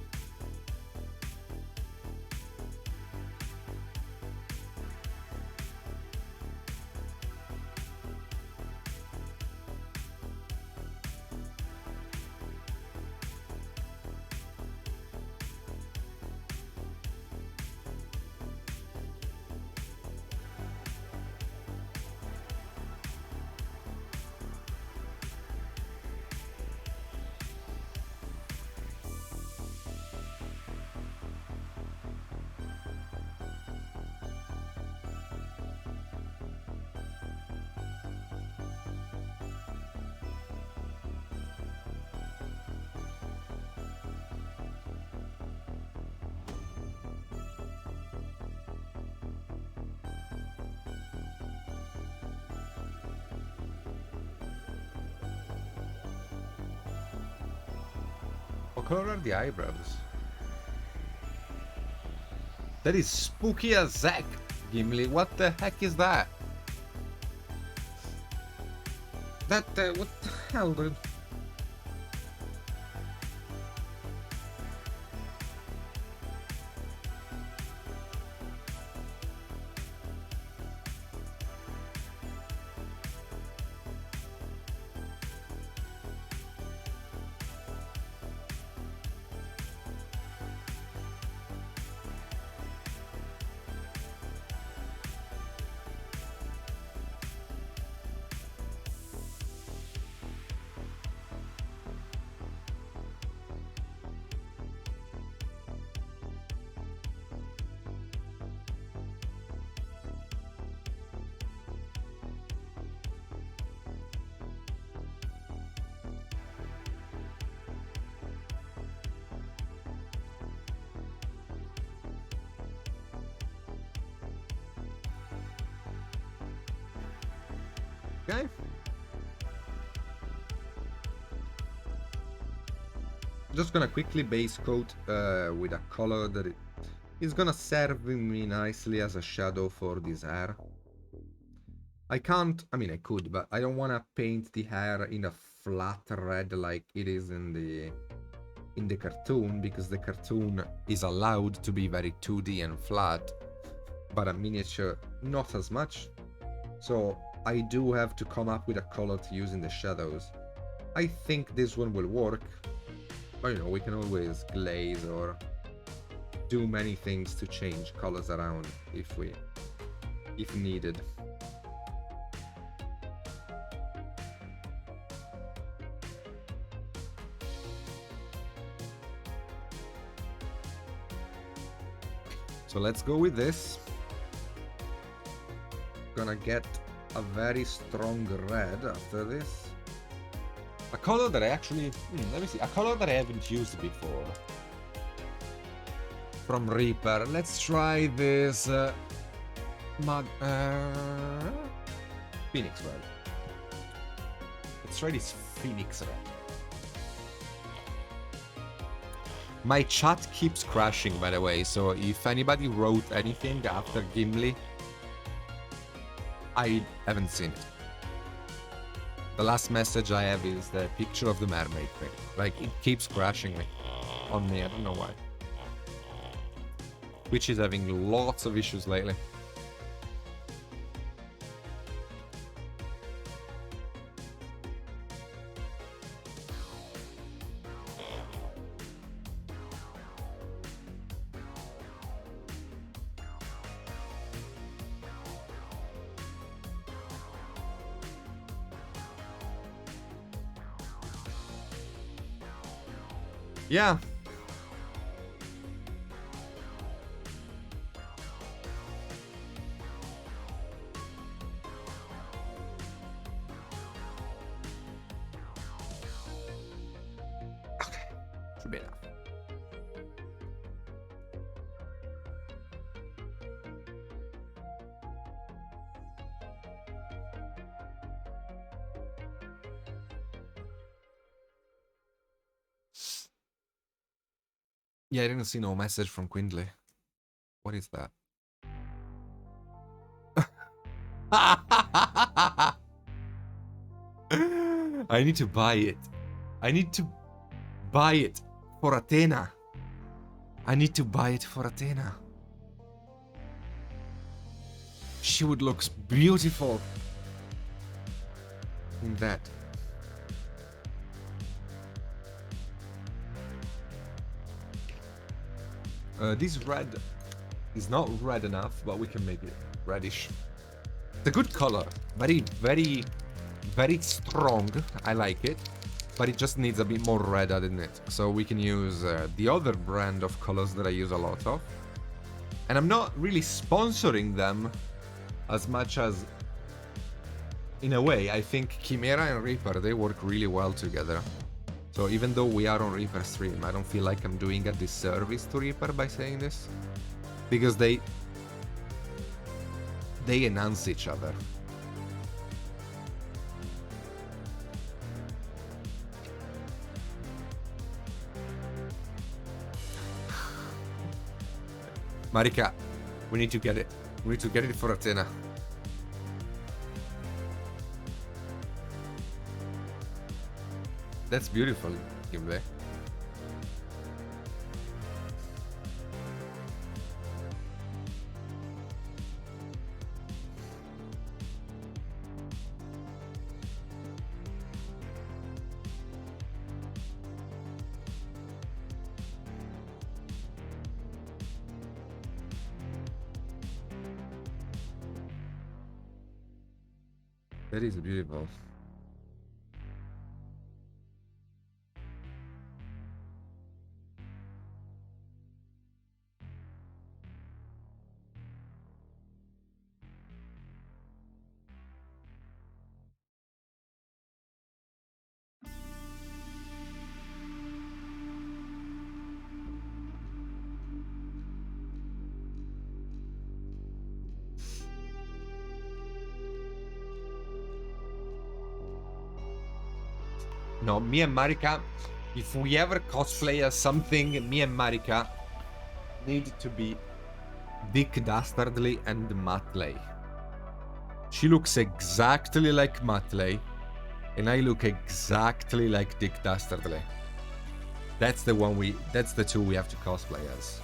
color are the eyebrows? That is spooky as heck, Gimli. What the heck is that? What the hell, dude? Okay. Just gonna quickly base coat with a color that is gonna serve me nicely as a shadow for this hair. I can't, I mean I could, but I don't wanna paint the hair in a flat red like it is in the cartoon, because the cartoon is allowed to be very 2D and flat, but a miniature not as much. So I do have to come up with a color to use in the shadows. I think this one will work, but you know, we can always glaze or do many things to change colors around if needed. So let's go with this. Gonna get a very strong red after this. A color that I actually, let me see, a color that I haven't used before. From Reaper, let's try this Phoenix Red. Let's try this Phoenix Red. My chat keeps crashing, by the way, so if anybody wrote anything after Gimli, I haven't seen it. The last message I have is the picture of the mermaid thing. Like, it keeps crashing me on me, I don't know why. Twitch is having lots of issues lately. Yeah. Okay. Should be enough. Yeah, I didn't see no message from Quindley. What is that? I need to buy it. I need to buy it for Athena. I need to buy it for Athena. She would look beautiful in that. This red is not red enough, but we can make it reddish. It's a good color. Very, very, very strong. I like it. But it just needs a bit more red in it. So we can use the other brand of colors that I use a lot of. And I'm not really sponsoring them as much as... In a way, I think Chimera and Reaper, they work really well together. So even though we are on Reaper stream, I don't feel like I'm doing a disservice to Reaper by saying this. Because they enhance each other. Marika, we need to get it. We need to get it for Athena. That's beautiful, Kimble. That is beautiful. No, me and Marika, if we ever cosplay as something, me and Marika need to be Dick Dastardly and Matley. She looks exactly like Matley, and I look exactly like Dick Dastardly. That's the two we have to cosplay as.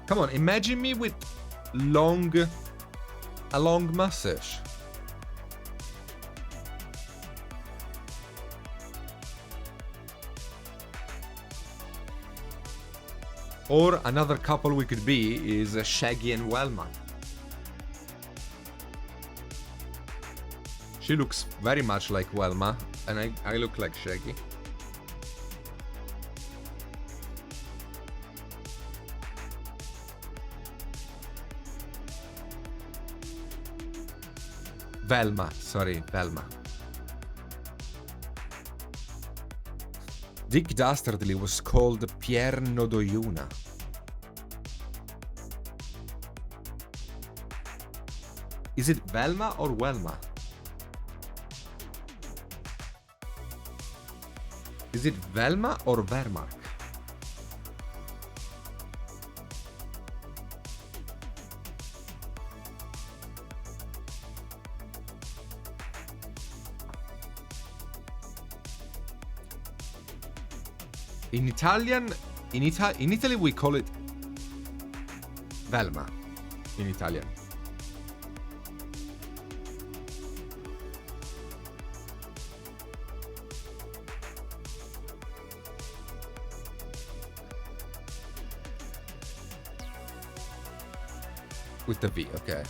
Come on, imagine me with a long mustache. Or another couple we could be is Shaggy and Velma. She looks very much like Velma, and I look like Shaggy. Velma, sorry, Velma. Dick Dastardly was called Pierre Nodoyuna. Is it Velma or Velma? Is it Velma or Vermark? In Italian, in Italy we call it Velma. In Italian. With the V, okay.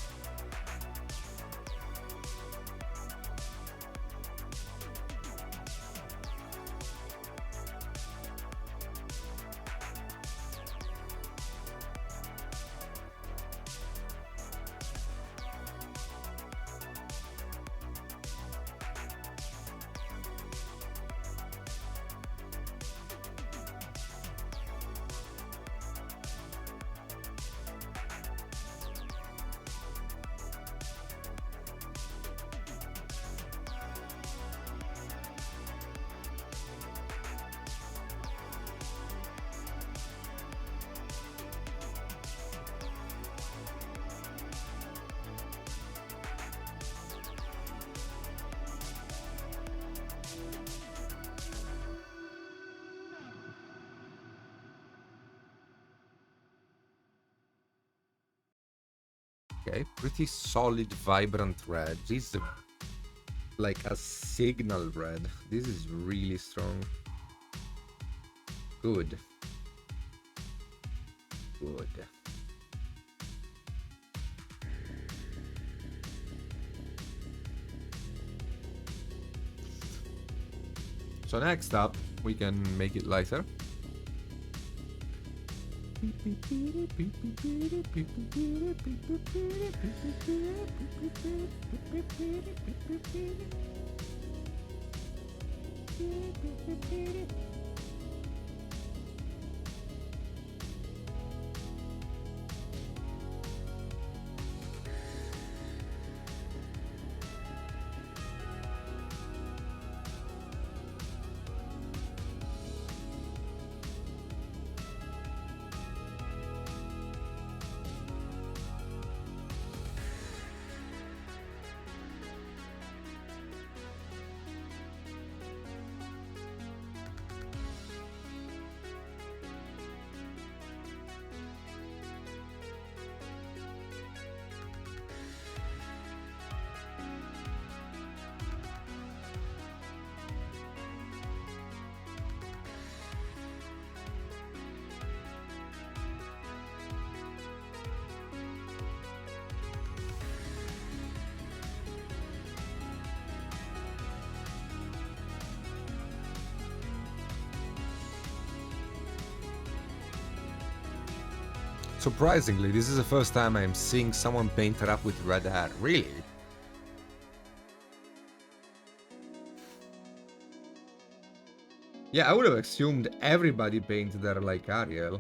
Okay, pretty solid, vibrant red. This is like a signal red. This is really strong. Good. Good. So next up, we can make it lighter. Surprisingly, this is the first time I'm seeing someone painted up with red hair. Really? Yeah, I would have assumed everybody painted there like Ariel.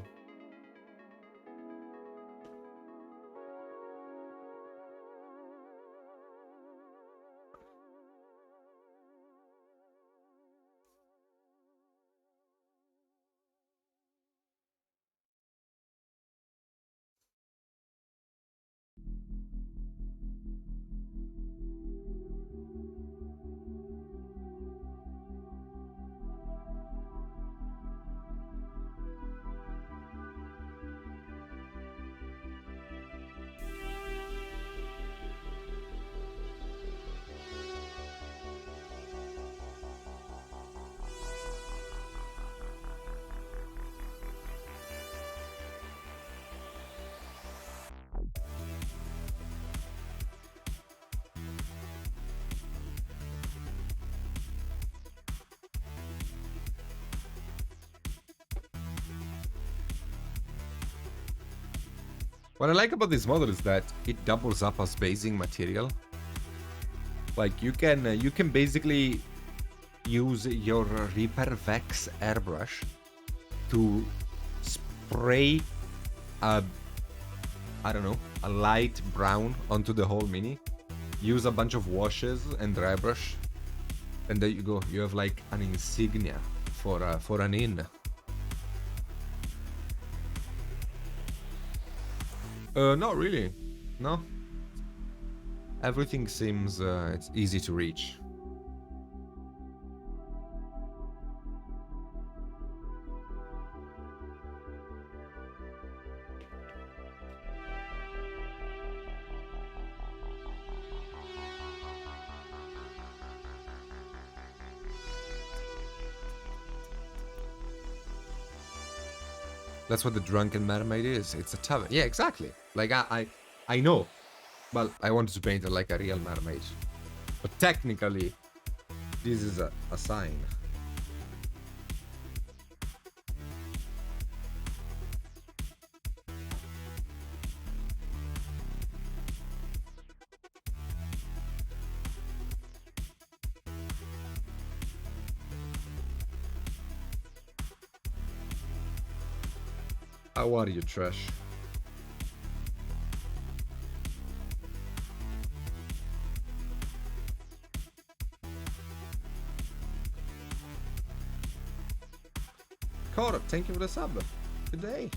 What I like about this model is that it doubles up as basing material. Like you can basically use your Reaper Vex airbrush to spray a, I don't know, a light brown onto the whole mini. Use a bunch of washes and dry brush, and there you go. You have like an insignia for an inn. Not really. No. Everything seems it's easy to reach. That's what the Drunken Mermaid is. It's a tavern. Yeah, exactly. Like I know. Well, I wanted to paint it like a real mermaid. But technically, this is a sign. How are you, Trash? Caught up, thank you for the sub. Good day.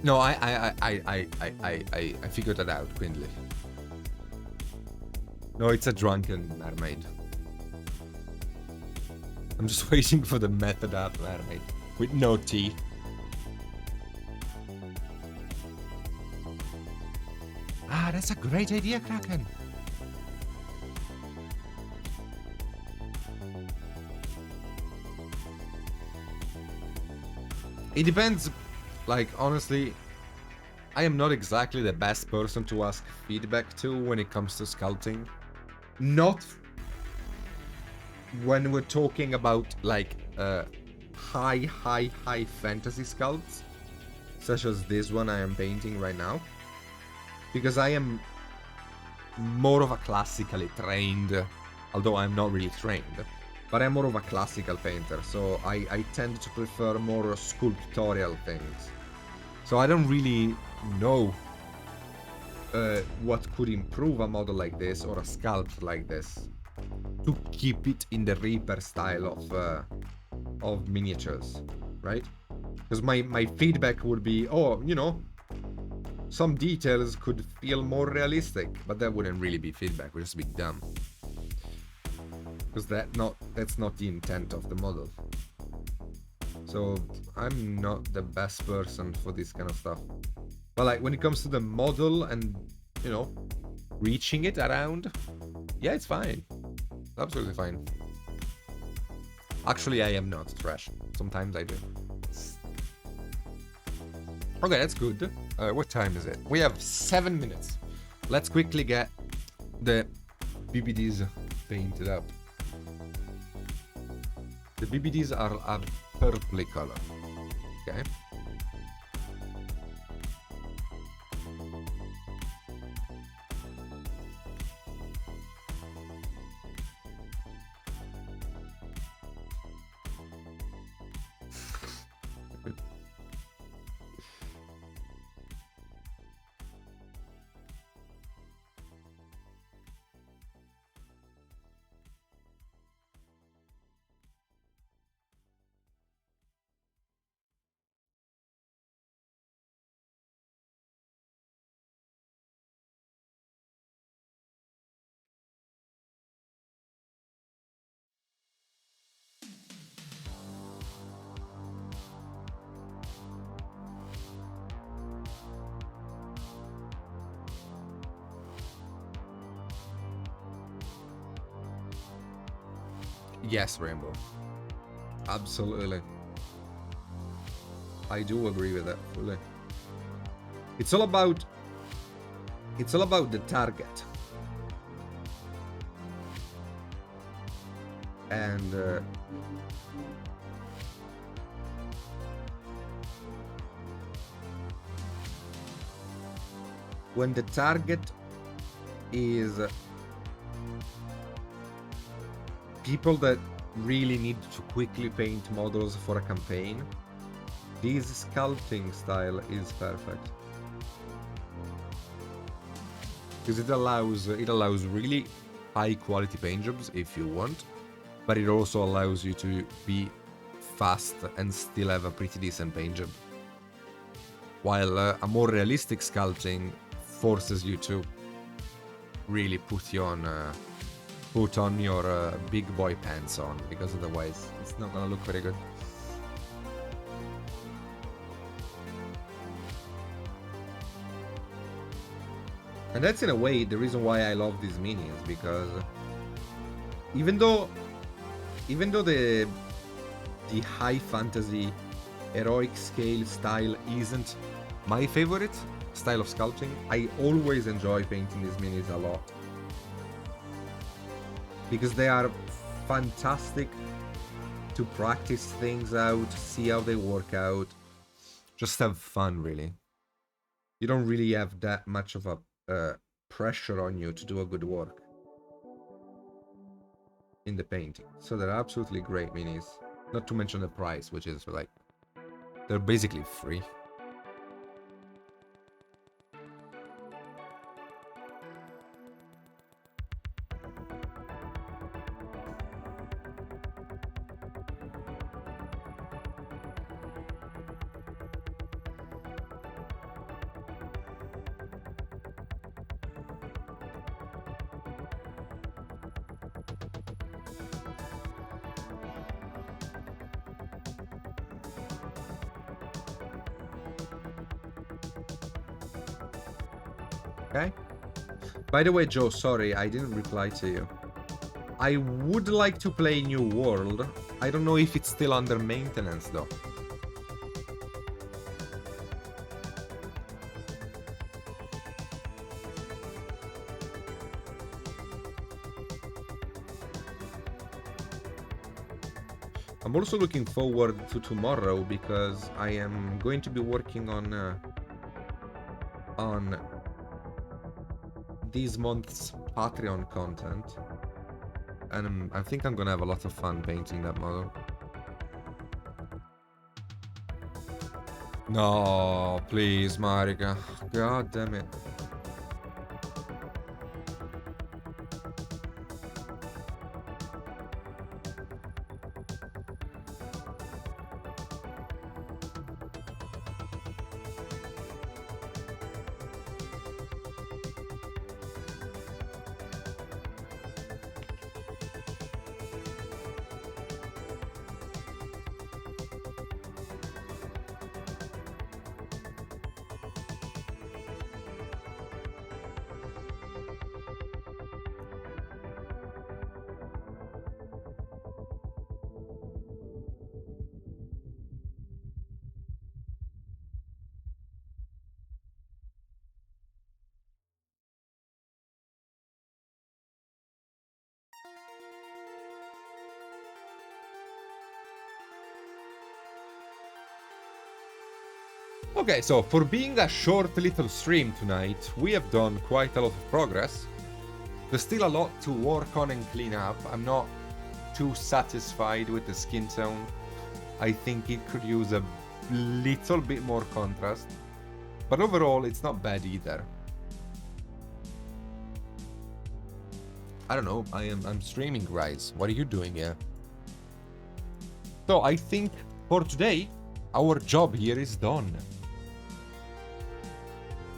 No, I figured that out, quindi. No, it's a drunken mermaid. I'm just waiting for the method up mermaid with no teeth. Ah, that's a great idea, Kraken. It depends. Like, honestly, I am not exactly the best person to ask feedback to when it comes to sculpting. Not when we're talking about, like, high fantasy sculpts, such as this one I am painting right now. Because I am more of a classically trained, although I'm not really trained, but I'm more of a classical painter, so I tend to prefer more sculptorial things. So I don't really know what could improve a model like this or a sculpt like this to keep it in the Reaper style of miniatures, right? Because my feedback would be, oh, you know, some details could feel more realistic, but that wouldn't really be feedback, it would just be dumb. Because that's not the intent of the model. So I'm not the best person for this kind of stuff. But like when it comes to the model and, you know, reaching it around, yeah, it's fine. Absolutely fine. Actually, I am not trash. Sometimes I do. Okay, that's good. What time is it? We have 7 minutes. Let's quickly get the BBDs painted up. The BBDs are a purpley color. Okay. Yes, Rainbow. Absolutely. I do agree with that fully. It's all about the target. And when the target is people that really need to quickly paint models for a campaign, this sculpting style is perfect. Because it allows really high quality paint jobs if you want, but it also allows you to be fast and still have a pretty decent paint job. While a more realistic sculpting forces you to really put on your big boy pants on, because otherwise it's not gonna look very good. And that's in a way the reason why I love these minis, because even though the high fantasy heroic scale style isn't my favorite style of sculpting, I always enjoy painting these minis a lot. Because they are fantastic to practice things out, see how they work out, just have fun, really. You don't really have that much of a pressure on you to do a good work in the painting. So they're absolutely great minis. Not to mention the price, which is like, they're basically free. okay? By the way, Joe, sorry, I didn't reply to you. I would like to play New World. I don't know if it's still under maintenance, though. I'm also looking forward to tomorrow because I am going to be working on this month's Patreon content, and I think I'm gonna have a lot of fun painting that model. No, please, Marika. God damn it. Okay, so for being a short little stream tonight, we have done quite a lot of progress. There's still a lot to work on and clean up. I'm not too satisfied with the skin tone. I think it could use a little bit more contrast. But overall, it's not bad either. I don't know, I'm streaming, guys. What are you doing here? So I think for today, our job here is done.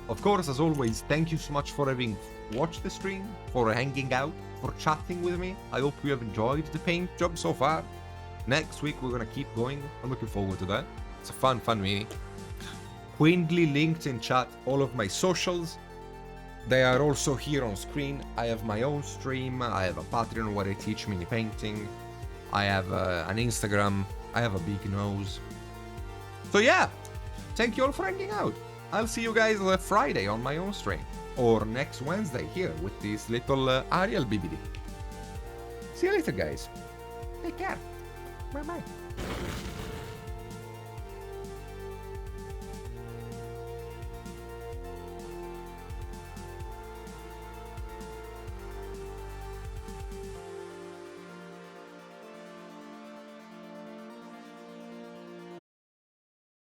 Of course, as always, thank you so much for having watched the stream, for hanging out, for chatting with me. I hope you have enjoyed the paint job so far. Next week, we're gonna keep going. I'm looking forward to that. It's a fun meeting. Kindly linked in chat all of my socials. They are also here on screen. I have my own stream. I have a Patreon where I teach mini painting. I have an Instagram. I have a big nose. So yeah, thank you all for hanging out. I'll see you guys Friday on my own stream. Or next Wednesday here with this little Ariel BBD. See you later, guys. Take care. Bye-bye.